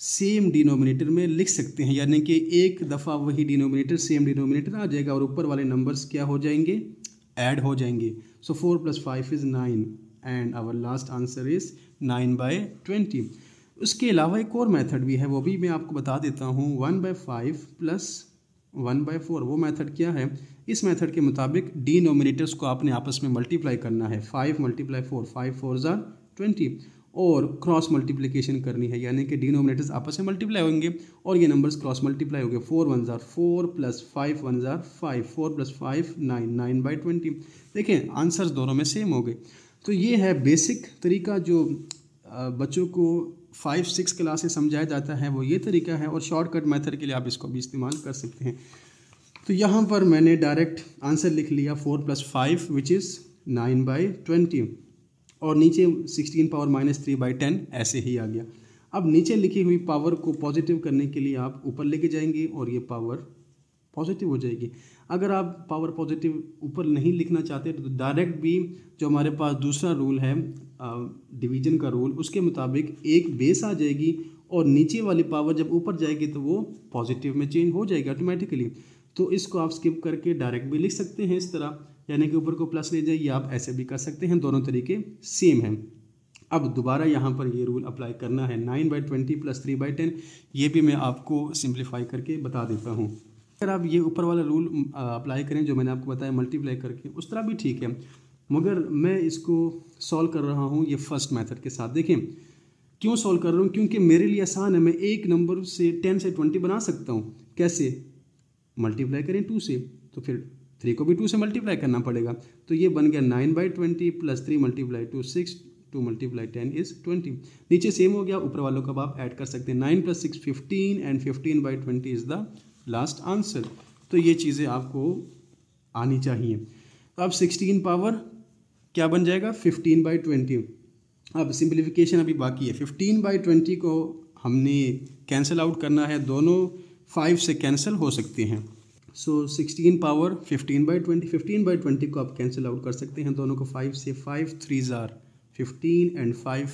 सेम डिनोमिनेटर में लिख सकते हैं, यानी कि एक दफ़ा वही डिनोमिनेटर सेम डिनोमिनेटर आ जाएगा और ऊपर वाले नंबर्स क्या हो जाएंगे, ऐड हो जाएंगे। So 4 + 5 = 9 and our last answer is 9/20। उसके अलावा एक और मेथड भी है, वो भी मैं आपको बता देता हूँ। 1/5 + 1/4, वो मेथड क्या है, इस मेथड के मुताबिक डिनोमिनेटर्स को आपने आपस में मल्टीप्लाई करना है। 5 × 4 5 4 20 और क्रॉस मल्टीप्लिकेशन करनी है, यानी कि डिनोमिनेटर्स आपस में मल्टीप्लाई होंगे और ये नंबर्स क्रॉस मल्टीप्लाई होंगे। 4 1 4 + 5 1 5, 4 + 5 9, 9/20। देखें आंसर्स दोनों में सेम हो गए। तो ये है बेसिक तरीका जो बच्चों को 5 6 क्लास से समझाया जाता है, वो ये तरीका है। और शॉर्टकट मेथड के लिए आप इसको भी इस्तेमाल कर सकते हैं। तो यहाँ पर मैंने डायरेक्ट आंसर लिख लिया 4 + 5 विच इज़ 9/20 और नीचे 16 पावर -3/10 ऐसे ही आ गया। अब नीचे लिखी हुई पावर को पॉजिटिव करने के लिए आप ऊपर लेके जाएंगे और ये पावर पॉजिटिव हो जाएगी। अगर आप पावर पॉजिटिव ऊपर नहीं लिखना चाहते तो डायरेक्ट भी जो हमारे पास दूसरा रूल है डिवीजन का रूल, उसके मुताबिक एक बेस आ जाएगी और नीचे वाली पावर जब ऊपर जाएगी तो वो पॉजिटिव में चेंज हो जाएगी ऑटोमेटिकली। तो इसको आप स्किप करके डायरेक्ट भी लिख सकते हैं इस तरह, यानी कि ऊपर को प्लस ले जाइए, आप ऐसे भी कर सकते हैं, दोनों तरीके सेम हैं। अब दोबारा यहाँ पर ये रूल अप्लाई करना है 9/20 + 3/10, ये भी मैं आपको सिंप्लीफाई करके बता देता हूँ। अगर आप ये ऊपर वाला रूल अप्लाई करें जो मैंने आपको बताया मल्टीप्लाई करके, उस तरह भी ठीक है, मगर मैं इसको सॉल्व कर रहा हूँ ये फर्स्ट मेथड के साथ। देखें क्यों सॉल्व कर रहा हूँ, क्योंकि मेरे लिए आसान है। मैं एक नंबर से 10 से 20 बना सकता हूँ। कैसे, मल्टीप्लाई करें 2 से, तो फिर 3 को भी 2 से मल्टीप्लाई करना पड़ेगा। तो ये बन गया 9/20 + 3 × 2 6, 2 × 10 = 20। नीचे सेम हो गया, ऊपर वालों का आप ऐड कर सकते हैं। 9 + 6 15 and 15/20 is the last answer. तो ये चीज़ें आपको आनी चाहिए। तो अब 16 पावर क्या बन जाएगा, 15/20। अब सिंप्लीफिकेशन अभी बाकी है। 15/20 को हमने कैंसिल आउट करना है, दोनों 5 से कैंसिल हो सकते हैं। सो 16 पावर 15/20, 15/20 को आप कैंसिल आउट कर सकते हैं दोनों को 5 से। 5 3 15 एंड 5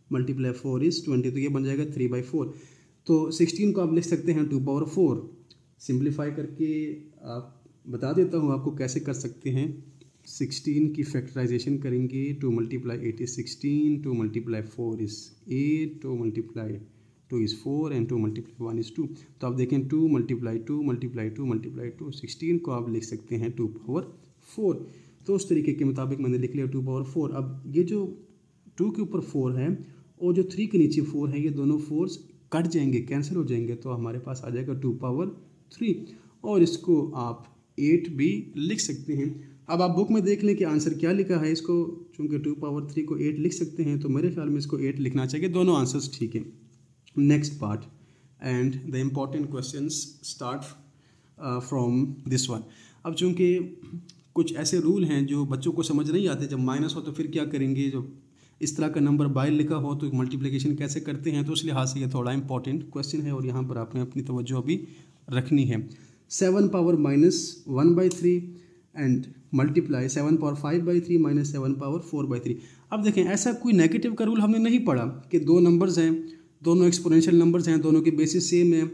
× 4 = 20, तो ये बन जाएगा 3/4। तो 16 को आप लिख सकते हैं 2/4। सिंप्लीफाई करके आप बता देता हूँ आपको कैसे कर सकते हैं। 16 की फैक्टराइजेशन करेंगे, 2 × 8 = 16, 2 × 4 = 8, 2 × 2 = 4 एंड 2 × 1 = 2। तो आप देखें 2 × 2 × 2 × 2, 16 को आप लिख सकते हैं 2/4। तो उस तरीके के मुताबिक मैंने लिख लिया 2/4। अब ये जो 2 के ऊपर 4 है और जो 3 के नीचे 4 है, ये दोनों 4s कट जाएंगे, कैंसिल हो जाएंगे, तो हमारे पास आ जाएगा 2/3 और इसको आप 8 भी लिख सकते हैं। अब आप बुक में देख लें कि आंसर क्या लिखा है। इसको चूँकि 2 पावर 3 को 8 लिख सकते हैं, तो मेरे ख्याल में इसको 8 लिखना चाहिए। दोनों आंसर्स ठीक है। Next part and the important questions start from this one. अब चूँकि कुछ ऐसे रूल हैं जो बच्चों को समझ नहीं आते, जब माइनस हो तो फिर क्या करेंगे, जब इस तरह का नंबर बाय लिखा हो तो मल्टीप्लिकेशन कैसे करते हैं, तो उस लिहाज से ये थोड़ा इंपॉर्टेंट क्वेश्चन है और यहाँ पर आपने अपनी तवज्जो अभी रखनी है। 7 power -1/3 and multiply 7 power 5/3 minus 7 power 4/3। अब देखें, ऐसा कोई नेगेटिव का रूल हमने नहीं पढ़ा कि दो नंबर्स हैं, दोनों एक्सपोनेंशियल नंबर्स हैं, दोनों की बेसिस सेम है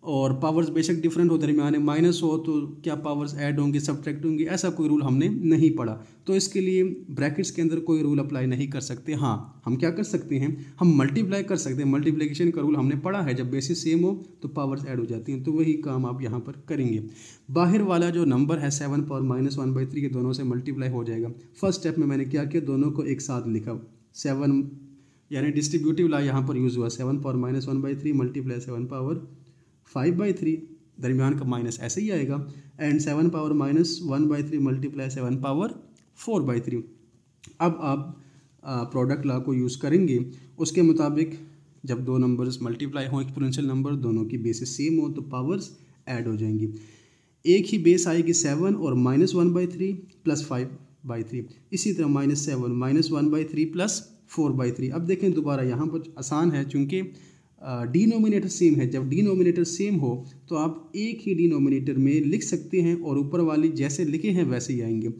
और पावर्स बेशक डिफरेंट हो, दरमियान माइनस हो तो क्या पावर्स ऐड होंगे सब्ट्रैक्ट होंगे, ऐसा कोई रूल हमने नहीं पढ़ा। तो इसके लिए ब्रैकेट्स के अंदर कोई रूल अप्लाई नहीं कर सकते। हाँ, हम क्या कर सकते हैं, हम मल्टीप्लाई कर सकते हैं। मल्टीप्लिकेशन का रूल हमने पढ़ा है, जब बेसिस सेम हो तो पावर्स ऐड हो जाती हैं, तो वही काम आप यहाँ पर करेंगे। बाहर वाला जो नंबर है 7 पावर -1/3 के दोनों से मल्टीप्लाई हो जाएगा। फर्स्ट स्टेप में मैंने क्या किया, दोनों को एक साथ लिखा। 7 यानी डिस्ट्रीब्यूटिव ला यहाँ पर यूज़ हुआ, 7 पावर -1/3 मल्टीप्लाई 7 पावर 5/3, दरमियान का माइनस ऐसे ही आएगा, एंड 7 पावर -1/3 मल्टीप्लाई 7 पावर 4/3। अब आप प्रोडक्ट लॉ को यूज़ करेंगे। उसके मुताबिक जब दो नंबर्स मल्टीप्लाई हों, एक्सपोनेंशियल नंबर, दोनों की बेसिस सेम हो तो पावर्स ऐड हो जाएंगी। एक ही बेस आएगी 7 और -1/3 प्लस 5/3, इसी तरह -7 -1/3 प्लस 4/3। अब देखें दोबारा यहाँ पर आसान है, चूँकि डिनोमिनेटर सेम है। जब डिनोमिनेटर सेम हो तो आप एक ही डिनोमिनेटर में लिख सकते हैं और ऊपर वाली जैसे लिखे हैं वैसे ही आएंगे।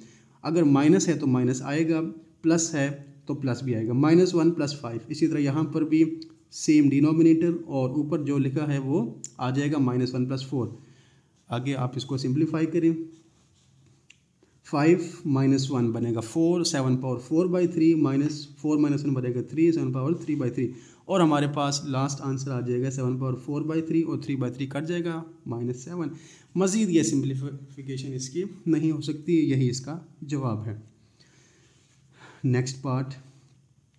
अगर माइनस है तो माइनस आएगा, प्लस है तो प्लस भी आएगा, -1 + 5। इसी तरह यहाँ पर भी सेम डिनोमिनेटर और ऊपर जो लिखा है वो आ जाएगा -1 + 4। आगे आप इसको सिंप्लीफाई करें, 5 - 1 बनेगा 4, 7 पावर 4/3 -4 - 1 बनेगा 3, 7 पावर 3/3 और हमारे पास लास्ट आंसर आ जाएगा 7 पावर 4/3 और 3/3 कट जाएगा -7। मज़ीद ये सिंप्लीफिकेशन इसकी नहीं हो सकती, यही इसका जवाब है। नेक्स्ट पार्ट,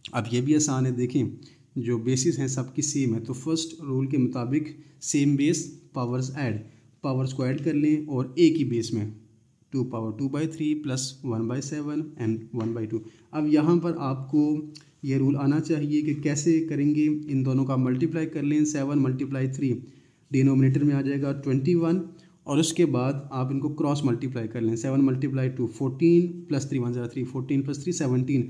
अब ये भी आसान है। देखें, जो बेसिस हैं सबकी सेम है, तो फर्स्ट रूल के मुताबिक same base powers add, powers को ऐड कर लें और एक ही बेस में 2 पावर 2/3 प्लस 1/7 एंड 1/2। अब यहाँ पर आपको ये रूल आना चाहिए कि कैसे करेंगे, इन दोनों का मल्टीप्लाई कर लें। 7 × 3 डिनोमिनेटर में आ जाएगा 21 और उसके बाद आप इनको क्रॉस मल्टीप्लाई कर लें। 7 × 2 14 प्लस 3 1 3 14 प्लस 3 17।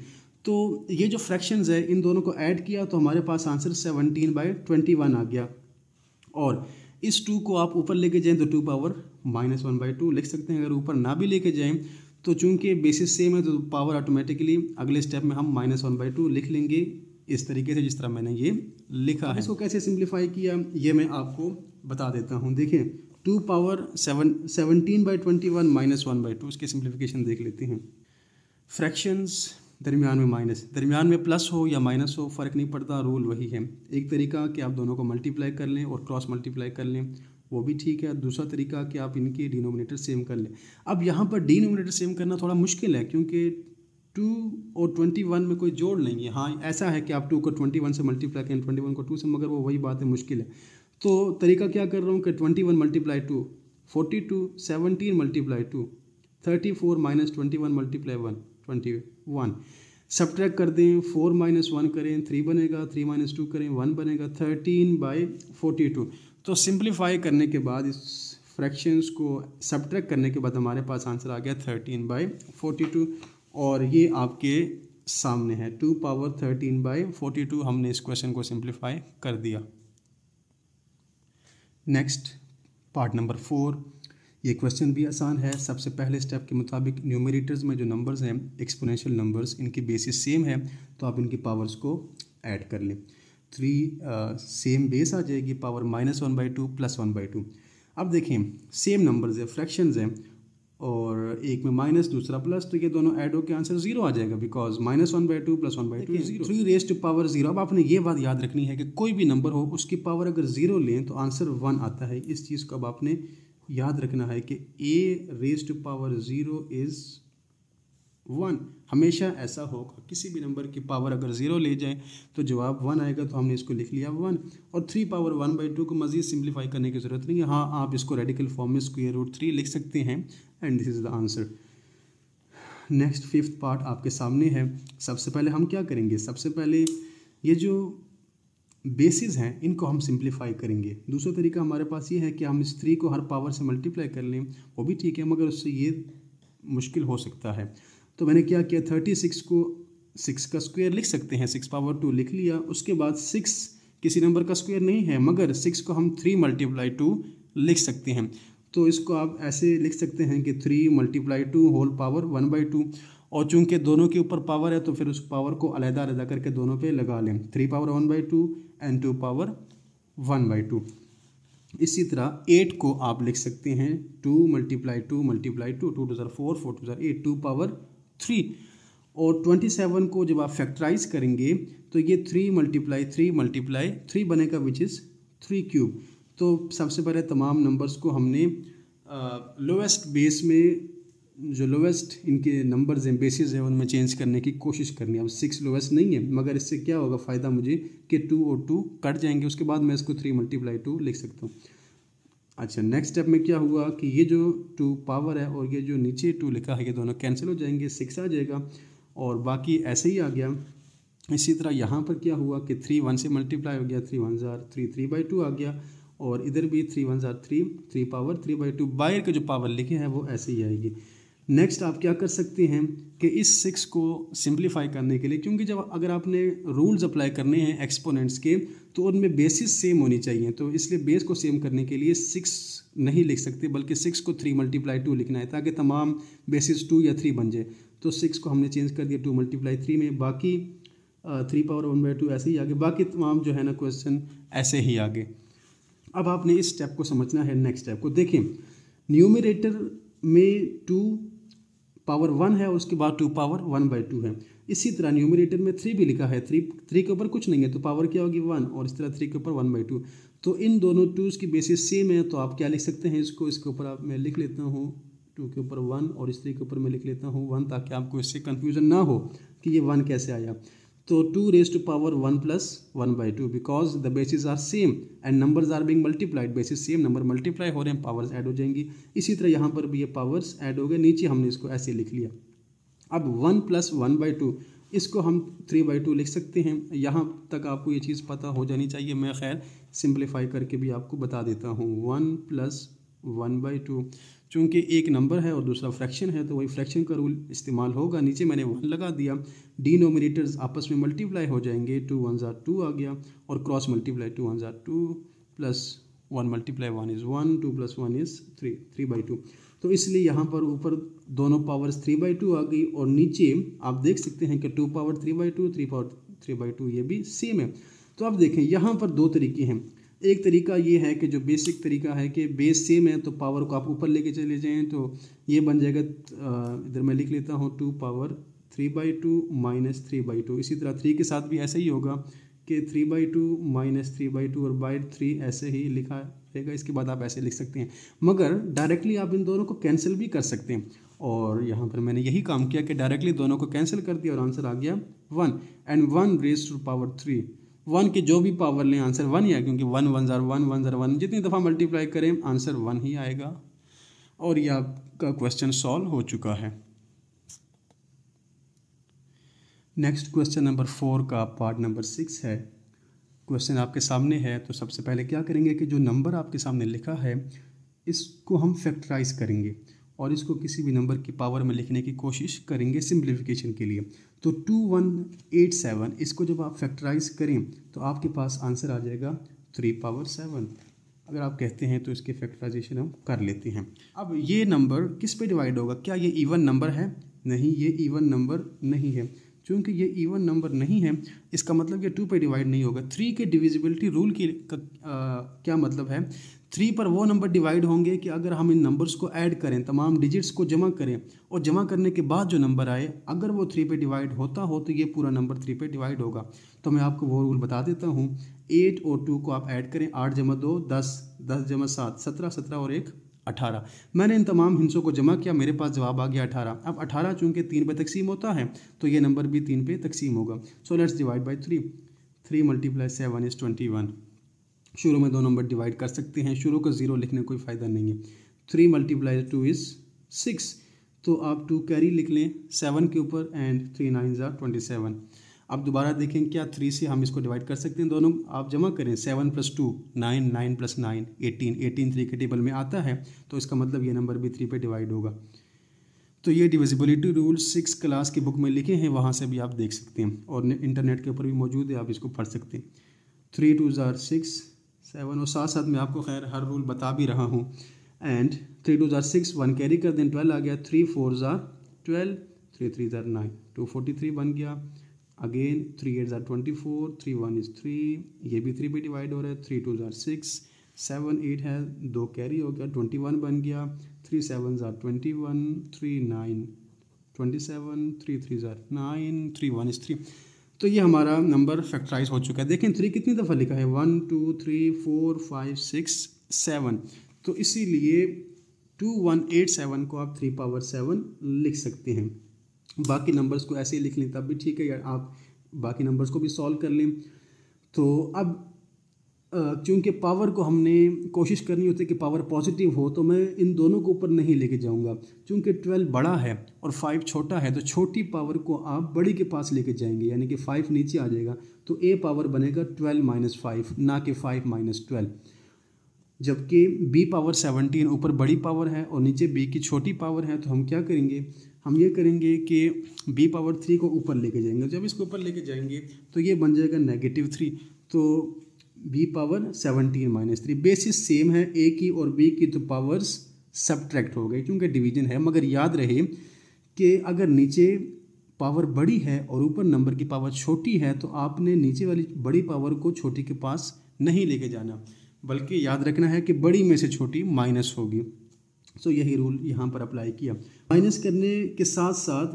तो ये जो फ्रैक्शंस है इन दोनों को ऐड किया तो हमारे पास आंसर 17/21 आ गया। और इस 2 को आप ऊपर लेके जाएं तो 2 पावर -1/2 लिख सकते हैं। अगर ऊपर ना भी लेके जाएं तो चूंकि बेसिस सेम है तो पावर ऑटोमेटिकली अगले स्टेप में हम -1/2 लिख लेंगे, इस तरीके से जिस तरह मैंने ये लिखा है। इसको कैसे सिंप्लीफाई किया ये मैं आपको बता देता हूँ। देखिए, 2 पावर 17/21 -1/2, इसकी सिंप्लीफिकेशन देख लेते हैं। फ्रैक्शंस दरमियान में माइनस, दरमियान में प्लस हो या माइनस हो फ़र्क नहीं पड़ता, रूल वही है। एक तरीका कि आप दोनों को मल्टीप्लाई कर लें और क्रॉस मल्टीप्लाई कर लें, वो भी ठीक है। दूसरा तरीका कि आप इनके डिनोमिनेटर सेम कर लें। अब यहाँ पर डिनोमिनेटर सेम करना थोड़ा मुश्किल है क्योंकि 2 और 21 में कोई जोड़ नहीं है। हाँ, ऐसा है कि आप 2 को 21 से मल्टीप्लाई करें, 21 को 2 से, मगर वो वही बात है, मुश्किल है। तो तरीका क्या कर रहा हूँ कि 21 × 2 42, 17 × 2 34 - 21 × 1 21। सब्ट्रैक्ट कर दें, 4 - 1 करें 3 बनेगा, 3 - 2 करें 1 बनेगा, 13/42। तो सिंप्लीफाई करने के बाद इस फ्रैक्शंस को सब्ट्रैक्ट करने के बाद हमारे पास आंसर आ गया 13/42 और ये आपके सामने है। 2 पावर 13/42 हमने इस क्वेश्चन को सिंप्लीफाई कर दिया। नेक्स्ट पार्ट नंबर 4, ये क्वेश्चन भी आसान है। सबसे पहले स्टेप के मुताबिक न्यूमरेटर्स में जो नंबर्स हैं एक्सपोनेंशियल नंबर्स, इनकी बेसिस सेम है तो आप इनकी पावर्स को ऐड कर लें। 3 सेम बेस आ जाएगी, पावर -1/2 प्लस 1/2। अब देखें, सेम नंबर्स है, फ्रैक्शंस हैं और एक में माइनस दूसरा प्लस, तो ये दोनों ऐड होकर आंसर 0 आ जाएगा because -1/2 plus 1/2 0। 3 raise to power 0। अब आपने ये बात याद रखनी है कि कोई भी नंबर हो उसकी पावर अगर 0 लें तो आंसर 1 आता है। इस चीज़ को अब आपने याद रखना है कि a raise to power 0 is 1। हमेशा ऐसा होगा, किसी भी नंबर की पावर अगर 0 ले जाएं तो जवाब 1 आएगा, तो हमने इसको लिख लिया 1। और 3 पावर 1/2 को मज़ीद सिंप्लीफाई करने की ज़रूरत नहीं है। हाँ, आप इसको रेडिकल फॉर्म में स्क्वायर रूट 3 लिख सकते हैं and this is the answer. Next fifth part आपके सामने है। सबसे पहले हम क्या करेंगे, सबसे पहले ये जो बेसिस हैं इनको हम सिंप्लीफाई करेंगे। दूसरा तरीका हमारे पास ये है कि हम इस 3 को हर पावर से मल्टीप्लाई कर लें, वो भी ठीक है, मगर उससे ये मुश्किल हो सकता है। तो मैंने क्या किया, 36 को 6 का स्क्वायर लिख सकते हैं, 6 पावर 2 लिख लिया। उसके बाद 6 किसी नंबर का स्क्वायर नहीं है, मगर 6 को हम 3 मल्टीप्लाई 2 लिख सकते हैं। तो इसको आप ऐसे लिख सकते हैं कि 3 मल्टीप्लाई 2 होल पावर 1/2। और चूंकि दोनों के ऊपर पावर है तो फिर उस पावर को अलग-अलग करके दोनों पे लगा लें, 3 पावर 1/2 एंड 2 पावर 1/2। इसी तरह 8 को आप लिख सकते हैं 2 मल्टीप्लाई 2 मल्टीप्लाई 2, 2 2 4 4 2 8, 2 पावर 3। और 27 को जब आप फैक्टराइज करेंगे तो ये 3 मल्टीप्लाई 3 बनेगा, विच इज़ 3 क्यूब। तो सबसे पहले तमाम नंबर्स को हमने लोवेस्ट बेस में, जो लोवेस्ट इनके नंबर्स हैं, बेसिस हैं, उनमें चेंज करने की कोशिश करनी है। अब 6 लोवेस्ट नहीं है, मगर इससे क्या होगा फ़ायदा मुझे कि 2 और 2 कट जाएंगे, उसके बाद मैं इसको 3 मल्टीप्लाई 2 लिख सकता हूँ। अच्छा, नेक्स्ट स्टेप में क्या हुआ कि ये जो 2 पावर है और ये जो नीचे 2 लिखा है, ये दोनों कैंसिल हो जाएंगे, 6 आ जाएगा और बाकी ऐसे ही आ गया। इसी तरह यहाँ पर क्या हुआ कि 3 1 से मल्टीप्लाई हो गया, 3 1 जार 3, 3/2 आ गया। और इधर भी 3 1 जार 3, 3 पावर 3/2। बाहर के जो पावर लिखे हैं वो ऐसे ही आएगी। नेक्स्ट आप क्या कर सकते हैं कि इस 6 को सिंप्लीफाई करने के लिए, क्योंकि जब अगर आपने रूल्स अप्लाई करने हैं एक्सपोनेंट्स के तो उनमें बेसिस सेम होनी चाहिए, तो इसलिए बेस को सेम करने के लिए 6 नहीं लिख सकते, बल्कि 6 को 3 मल्टीप्लाई 2 लिखना है ताकि तमाम बेसिस 2 या 3 बन जाए। तो 6 को हमने चेंज कर दिया 2 मल्टीप्लाई 3 में, बाकी 3 पावर 1/2 ऐसे ही आगे, बाकी तमाम जो है ना क्वेश्चन ऐसे ही आगे। अब आपने इस स्टेप को समझना है। नेक्स्ट स्टेप को देखें, न्यूमरेटर में 2 पावर 1 है, उसके बाद 2 पावर 1/2 है। इसी तरह न्यूमरेटर में 3 भी लिखा है, 3 के ऊपर कुछ नहीं है तो पावर क्या होगी 1, और इस तरह 3 के ऊपर 1/2। तो इन दोनों 2s की बेसिस सेम है, तो आप क्या लिख सकते हैं, इसके ऊपर आप मैं लिख लेता हूँ 2 के ऊपर 1 और इस 3 के ऊपर मैं लिख लेता हूँ 1, ताकि आपको इससे कन्फ्यूज़न ना हो कि ये 1 कैसे आया। तो 2 raised to power 1 plus 1/2 because the bases are same and numbers are being multiplied, bases same, number multiply हो रहे हैं, पावर्स ऐड हो जाएंगी। इसी तरह यहाँ पर भी ये पावर्स ऐड हो गए, नीचे हमने इसको ऐसे लिख लिया। अब 1 + 1/2 इसको हम 3/2 लिख सकते हैं। यहाँ तक आपको ये चीज़ पता हो जानी चाहिए, मैं खैर सिंप्लीफाई करके भी आपको बता देता हूँ। 1 + 1/2, चूँकि एक नंबर है और दूसरा फ्रैक्शन है तो वही फ्रैक्शन का रूल इस्तेमाल होगा। नीचे मैंने 1 लगा दिया, डिनोमिनेटर्स आपस में मल्टीप्लाई हो जाएंगे, 2 1 जार 2 आ गया और cross multiply 2 1 jar 2 plus 1 multiply 1 is 1, 2 + 1 is 3, 3/2। तो इसलिए यहाँ पर ऊपर दोनों पावर्स 3/2 आ गई और नीचे आप देख सकते हैं कि 2 पावर 3/2, 3 पावर 3/2 ये भी सेम है। तो अब देखें यहाँ पर दो तरीके हैं। एक तरीका ये है कि जो बेसिक तरीका है कि बेस सेम है तो पावर को आप ऊपर लेके चले जाएं, तो ये बन जाएगा, इधर मैं लिख लेता हूँ 2 पावर 3/2 माइनस 3/2। इसी तरह 3 के साथ भी ऐसा ही होगा कि 3/2 माइनस 3/2 और बाय 3 ऐसे ही लिखा रहेगा। इसके बाद आप ऐसे लिख सकते हैं, मगर डायरेक्टली आप इन दोनों को कैंसिल भी कर सकते हैं। और यहाँ पर मैंने यही काम किया कि डायरेक्टली दोनों को कैंसिल कर दिया और आंसर आ गया 1 एंड 1 रेज़्ड टू पावर 3। 1 की जो भी पावर लें आंसर 1 ही आएगा, क्योंकि 1 1 जार 1 1 जार 1 जितनी दफ़ा मल्टीप्लाई करें आंसर 1 ही आएगा। और ये आपका क्वेश्चन सॉल्व हो चुका है। नेक्स्ट क्वेश्चन नंबर 4 का पार्ट नंबर 6 है। क्वेश्चन आपके सामने है, तो सबसे पहले क्या करेंगे कि जो नंबर आपके सामने लिखा है इसको हम फैक्टराइज करेंगे और इसको किसी भी नंबर की पावर में लिखने की कोशिश करेंगे सिंप्लीफिकेशन के लिए। तो 2187 इसको जब आप फैक्टराइज करें तो आपके पास आंसर आ जाएगा 3 पावर 7। अगर आप कहते हैं तो इसके फैक्टराइजेशन हम कर लेते हैं। अब ये नंबर किस पे डिवाइड होगा, क्या ये इवन नंबर है? नहीं, ये इवन नंबर नहीं है। चूँकि ये इवन नंबर नहीं है इसका मतलब ये 2 पे डिवाइड नहीं होगा। 3 के डिविजिबिलिटी रूल की क्या मतलब है, 3 पर वो नंबर डिवाइड होंगे कि अगर हम इन नंबर्स को ऐड करें, तमाम डिजिट्स को जमा करें और जमा करने के बाद जो नंबर आए अगर वो 3 पे डिवाइड होता हो तो ये पूरा नंबर 3 पे डिवाइड होगा। तो मैं आपको वो रूल बता देता हूँ। 8 और 2 को आप ऐड करें, 8 × 2 10, 10 × 7 17, 17 और 1 18। मैंने इन तमाम हिंसों को जमा किया, मेरे पास जवाब आ गया 18। अब 18 चूँकि 3 पे तकसीम होता है तो ये नंबर भी 3 पे तकसीम होगा। So let's divide by 3। 3 × 7 is 21। शुरू में 2 नंबर डिवाइड कर सकते हैं, शुरू को 0 लिखने कोई फ़ायदा नहीं है। 3 × 2 इज़ 6। तो आप 2 कैरी लिख लें 7 के ऊपर एंड 3 9 ज़ा 27। अब दोबारा देखें क्या 3 से हम इसको डिवाइड कर सकते हैं, दोनों आप जमा करें 7 + 2 9 9 + 9 18 18 3 के टेबल में आता है, तो इसका मतलब ये नंबर भी 3 पे डिवाइड होगा। तो ये डिविजिबिलिटी रूल 6 क्लास की बुक में लिखे हैं, वहाँ से भी आप देख सकते हैं और इंटरनेट के ऊपर भी मौजूद है, आप इसको पढ़ सकते हैं। 3 2 ज़ा 6 7 और साथ साथ मैं आपको खैर हर रूल बता भी रहा हूँ। एंड 3 2 ज़ा 6 1 कैरी कर दें 12 आ गया, 3 4 ज़ा 12 3 3 ज़ा 9 243 बन गया। अगेन 3 8 ज़ा 24 3 1 इज़ 3, ये भी 3 पे डिवाइड हो रहा है। 3 2 ज़ा 6 7 8 है, 2 कैरी हो गया 21 बन गया। 3 7 ज़ा 21 3 9 27 3 3 ज़ा 9 3 1 इज़ 3। तो ये हमारा नंबर फैक्टराइज हो चुका है। देखें 3 कितनी दफ़ा लिखा है 1 2 3 4 5 6 7, तो इसीलिए 2187 को आप 3 पावर 7 लिख सकते हैं। बाकी नंबर्स को ऐसे ही लिख लें तब भी ठीक है, या आप बाकी नंबर्स को भी सॉल्व कर लें। तो अब चूँकि पावर को हमने कोशिश करनी होती है कि पावर पॉजिटिव हो, तो मैं इन दोनों को ऊपर नहीं लेके जाऊंगा। चूँकि 12 बड़ा है और 5 छोटा है, तो छोटी पावर को आप बड़ी के पास लेके जाएंगे, यानी कि 5 नीचे आ जाएगा, तो ए पावर बनेगा 12 - 5, ना कि 5 - 12। जबकि बी पावर 17 ऊपर बड़ी पावर है और नीचे बी की छोटी पावर है, तो हम क्या करेंगे, हम ये करेंगे कि बी पावर 3 को ऊपर लेके जाएंगे। जब इसको ऊपर लेके जाएंगे तो ये बन जाएगा -3, तो बी पावर 17 - 3। बेसिस सेम है ए की और बी की, तो पावर्स सब्ट्रैक्ट हो गई क्योंकि डिवीजन है। मगर याद रहे कि अगर नीचे पावर बड़ी है और ऊपर नंबर की पावर छोटी है, तो आपने नीचे वाली बड़ी पावर को छोटी के पास नहीं लेके जाना, बल्कि याद रखना है कि बड़ी में से छोटी माइनस होगी। सो यही रूल यहाँ पर अप्लाई किया। माइनस करने के साथ साथ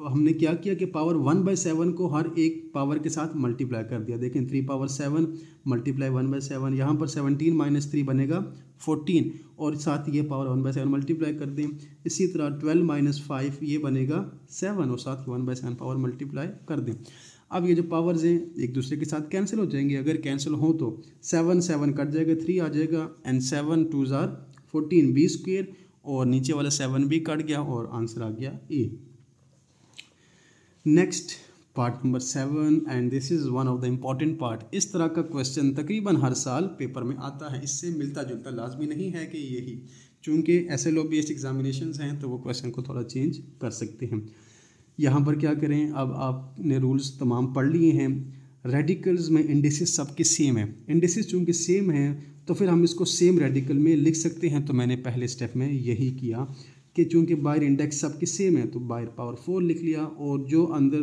हमने क्या किया कि पावर 1/7 को हर एक पावर के साथ मल्टीप्लाई कर दिया। देखें 3 पावर 7 मल्टीप्लाई 1/7, यहाँ पर 17 - 3 बनेगा 14, और साथ ये पावर 1/7 मल्टीप्लाई कर दें। इसी तरह 12 - 5 ये बनेगा 7, और साथ 1/7 पावर मल्टीप्लाई कर दें। अब ये जो पावर्स हैं एक दूसरे के साथ कैंसिल हो जाएंगे। अगर कैंसिल हो तो 7 7 कट जाएगा, 3 आ जाएगा, एंड 7 2 ज़ा 14 बी स्क्वेयर, और नीचे वाला 7 भी कट गया और आंसर आ गया A. Next part number 7, and this is one of the important part. इस तरह का क्वेश्चन तकरीबन हर साल पेपर में आता है, इससे मिलता जुलता लाजमी नहीं है कि यही, चूँकि SLO बेस्ड एग्जामिनेशंस हैं तो वो क्वेश्चन को थोड़ा चेंज कर सकते हैं। यहाँ पर क्या करें, अब आपने रूल्स तमाम पढ़ लिए हैं। रेडिकल्स में इंडिसेस सबके सेम है, इंडिसेस चूँकि सेम है तो फिर हम इसको सेम रेडिकल में लिख सकते हैं। तो मैंने पहले स्टेप में यही किया कि चूँकि बायर इंडेक्स सबके सेम है तो बायर पावर 4 लिख लिया, और जो अंदर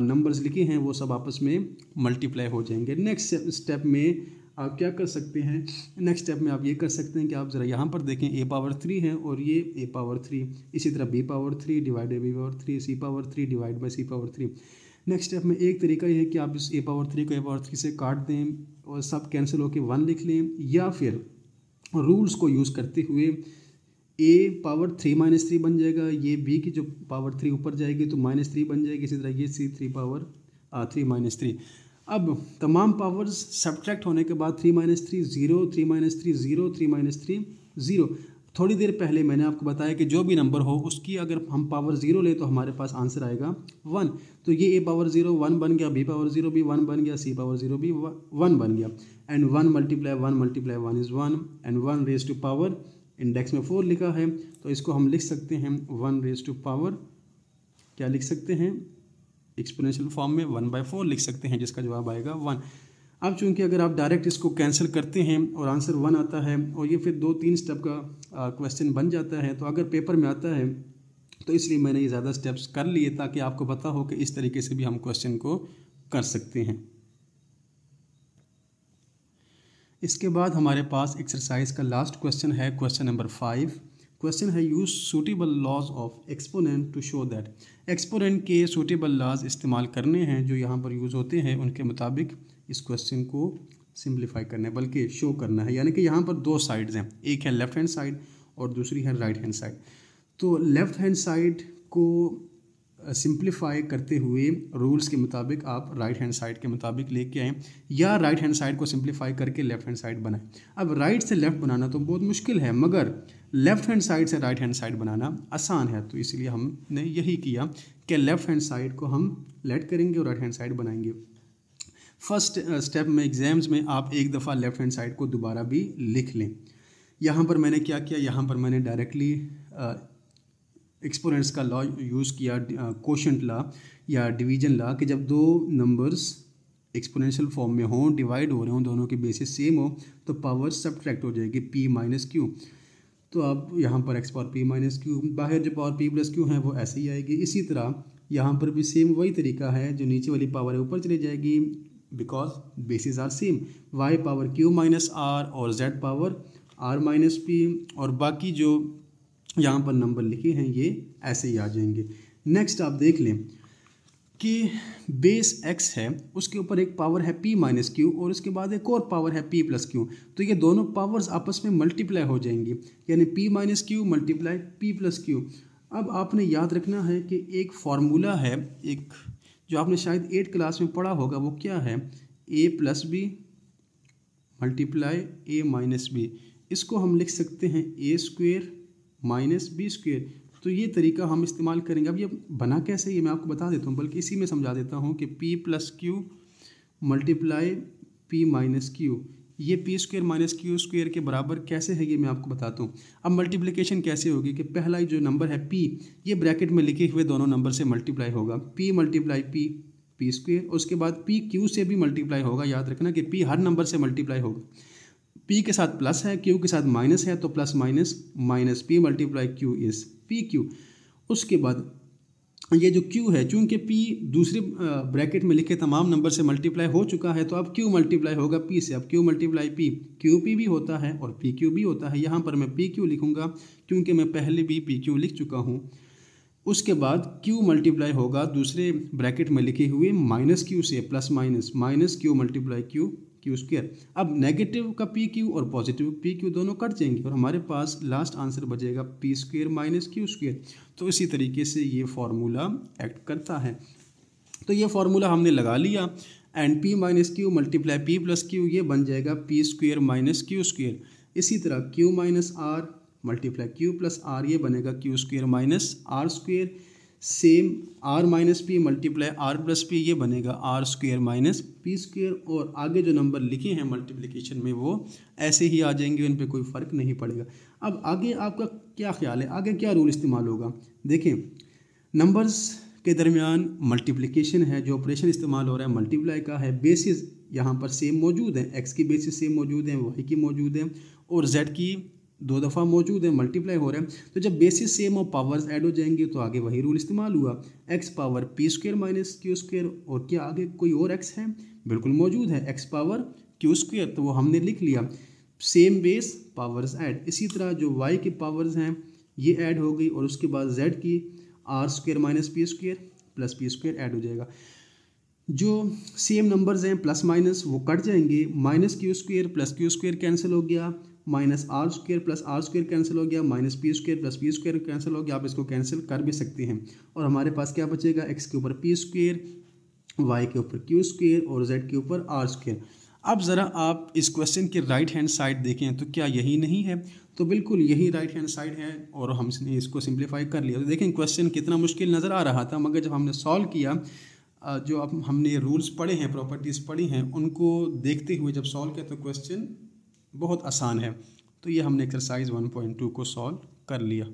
नंबर्स लिखे हैं वो सब आपस में मल्टीप्लाई हो जाएंगे। नेक्स्ट स्टेप में आप क्या कर सकते हैं, नेक्स्ट स्टेप में आप ये कर सकते हैं कि आप ज़रा यहाँ पर देखें a पावर 3 है और ये a पावर 3, इसी तरह b power 3 divide by b power 3, c power 3 divide by c power 3। Next step में एक तरीका ये है कि आप इस a पावर 3 को a पावर 3 से काट दें और सब कैंसिल होकर 1 लिख लें, या फिर रूल्स को यूज़ करते हुए a पावर 3 - 3 बन जाएगा, ये b की जो पावर 3 ऊपर जाएगी तो -3 बन जाएगी, इसी तरह ये c 3 पावर 3 - 3। अब तमाम पावर्स सब्ट्रैक्ट होने के बाद 3 - 3 0, 3 - 3 0, 3 - 3 0। थोड़ी देर पहले मैंने आपको बताया कि जो भी नंबर हो उसकी अगर हम पावर 0 ले तो हमारे पास आंसर आएगा 1। तो ये a पावर 0 1 बन गया, b पावर 0 भी 1 बन गया, c पावर 0 भी 1 बन गया, and 1 × 1 is 1, and 1 raise to power index में 4 लिखा है तो इसको हम लिख सकते हैं 1 रेज़ टू पावर, क्या लिख सकते हैं, एक्सपोनेंशियल फॉर्म में 1/4 लिख सकते हैं, जिसका जवाब आएगा 1। अब चूंकि अगर आप डायरेक्ट इसको कैंसिल करते हैं और आंसर 1 आता है और ये फिर 2-3 स्टेप का क्वेश्चन बन जाता है, तो अगर पेपर में आता है तो इसलिए मैंने ये ज़्यादा स्टेप्स कर लिए ताकि आपको पता हो कि इस तरीके से भी हम क्वेश्चन को कर सकते हैं। इसके बाद हमारे पास एक्सरसाइज का लास्ट क्वेश्चन है, क्वेश्चन नंबर 5। क्वेश्चन है use suitable laws of exponent to show that. Exponent के सूटेबल लॉज इस्तेमाल करने हैं जो यहाँ पर यूज़ होते हैं, उनके मुताबिक इस क्वेश्चन को सिंप्लीफाई करना है, बल्कि शो करना है। यानी कि यहाँ पर 2 साइड्स हैं, एक है लेफ़्ट हैंड साइड और दूसरी है राइट हैंड साइड। तो लेफ़्ट हैंड साइड को सिंप्लीफाई करते हुए रूल्स के मुताबिक आप राइट हैंड साइड के मुताबिक लेके आएँ, या राइट हैंड साइड को सिंप्लीफाई करके लेफ़्ट हैंड साइड बनाएं। अब राइट से लेफ़्ट बनाना तो बहुत मुश्किल है, मगर लेफ़्ट हैंड साइड से राइट हैंड साइड बनाना आसान है। तो इसलिए हमने यही किया कि लेफ़्ट हैंड साइड को हम लेट करेंगे और राइट हैंड साइड बनाएंगे। फर्स्ट स्टेप में एग्ज़ाम्स में आप एक दफ़ा लेफ़्ट हैंड साइड को दोबारा भी लिख लें। यहाँ पर मैंने क्या किया, यहाँ पर मैंने डायरेक्टली एक्सपोनेंट्स का लॉ यूज़ किया, कोशेंट लॉ या डिवीजन लॉ, कि जब दो नंबर्स एक्सपोनेंशियल फॉर्म में हों, डिवाइड हो रहे हों, दोनों के बेसिस सेम हो, तो पावर सब्ट्रैक्ट हो जाएगी p माइनस क्यू। तो अब यहाँ पर x power p minus Q, बाहर जो पावर p प्लस क्यू है वो ऐसे ही आएगी। इसी तरह यहाँ पर भी सेम वही तरीका है, जो नीचे वाली पावर है ऊपर चली जाएगी, because bases are same, y power q minus r और z power r minus p, और बाकी जो यहाँ पर नंबर लिखे हैं ये ऐसे ही आ जाएंगे। नेक्स्ट आप देख लें कि बेस x है, उसके ऊपर एक पावर है p माइनस क्यू और उसके बाद एक और पावर है p प्लस क्यू, तो ये दोनों पावर्स आपस में मल्टीप्लाई हो जाएंगी, यानी p minus Q multiply p plus Q. अब आपने याद रखना है कि एक फार्मूला है, एक जो आपने शायद 8 क्लास में पढ़ा होगा, वो क्या है, a plus b multiply a minus b. इसको हम लिख सकते हैं a square minus b square. तो ये तरीका हम इस्तेमाल करेंगे। अब ये बना कैसे, ये मैं आपको बता देता हूँ, बल्कि इसी में समझा देता हूँ कि p plus Q multiply p minus Q, ये p square minus Q square के बराबर कैसे है ये मैं आपको बताता हूँ। अब मल्टीप्लिकेशन कैसे होगी कि पहला जो नंबर है p, ये ब्रैकेट में लिखे हुए दोनों नंबर से मल्टीप्लाई होगा, p मल्टीप्लाई p स्क्वेयर, उसके बाद p q से भी मल्टीप्लाई होगा। याद रखना कि p हर नंबर से मल्टीप्लाई होगा, p के साथ प्लस है, q के साथ माइनस है, तो plus minus minus p multiply q is P Q. उसके बाद ये जो q है, चूंकि p दूसरे ब्रैकेट में लिखे तमाम नंबर से मल्टीप्लाई हो चुका है, तो अब q मल्टीप्लाई होगा p से, अब q मल्टीप्लाई p, QP भी होता है और PQ भी होता है। यहाँ पर मैं PQ लिखूँगा क्योंकि मैं पहले भी PQ लिख चुका हूँ। उसके बाद q मल्टीप्लाई होगा दूसरे ब्रैकेट में लिखे हुए माइनस q से, plus minus minus q multiply q square. अब नेगेटिव का PQ और पॉजिटिव PQ दोनों कट जाएंगे और हमारे पास लास्ट आंसर बचेगा p square minus q square. तो इसी तरीके से ये फार्मूला एक्ट करता है। तो ये फार्मूला हमने लगा लिया, and p minus Q multiply p plus Q, ये बन जाएगा p square minus q square. इसी तरह q minus r multiply q plus r, ये बनेगा q square minus r square. Same r minus P multiply r plus P, ये बनेगा r square minus P square. और आगे जो नंबर लिखे हैं मल्टीप्लिकेशन में वो ऐसे ही आ जाएंगे, उन पे कोई फ़र्क नहीं पड़ेगा। अब आगे आपका क्या ख्याल है, आगे क्या रूल इस्तेमाल होगा? देखें, नंबर्स के दरमियान मल्टीप्लिकेशन है, जो ऑपरेशन इस्तेमाल हो रहा है मल्टीप्लाई का है। बेसिस यहाँ पर सेम मौजूद है, x की बेसिस सेम मौजूद है, y की मौजूद है और z की 2 दफ़ा मौजूद है, मल्टीप्लाई हो रहा है। तो जब बेसिस सेम और पावर्स ऐड हो जाएंगे तो आगे वही रूल इस्तेमाल हुआ, x power p square minus q square. और क्या आगे कोई और x है? बिल्कुल मौजूद है, x पावर q स्क्वायर, तो वो हमने लिख लिया। Same base powers add. इसी तरह जो y की पावर्स हैं ये ऐड हो गई और उसके बाद z की r square minus p square plus p square add हो जाएगा। जो सेम नंबर्स हैं प्लस माइनस वो कट जाएंगे, minus q square plus q square cancel हो गया, minus r square plus r square cancel हो गया, minus p square plus p square cancel हो गया। आप इसको कैंसिल कर भी सकते हैं और हमारे पास क्या बचेगा, एक्स के ऊपर पी स्क्वायर, वाई के ऊपर क्यू स्क्वायर और जेड के ऊपर आर स्क्वायर। अब ज़रा आप इस क्वेश्चन के राइट हैंड साइड देखें तो क्या यही नहीं है? तो बिल्कुल यही राइट हैंड साइड है और हमने इसको सिंप्लीफाई कर लिया। तो देखें क्वेश्चन कितना मुश्किल नज़र आ रहा था, मगर जब हमने सॉल्व किया, जो अब हमने रूल्स पढ़े हैं, प्रॉपर्टीज़ पढ़ी हैं, उनको देखते हुए जब सॉल्व किया तो क्वेश्चन बहुत आसान है। तो ये हमने एक्सरसाइज 1.2 को सॉल्व कर लिया।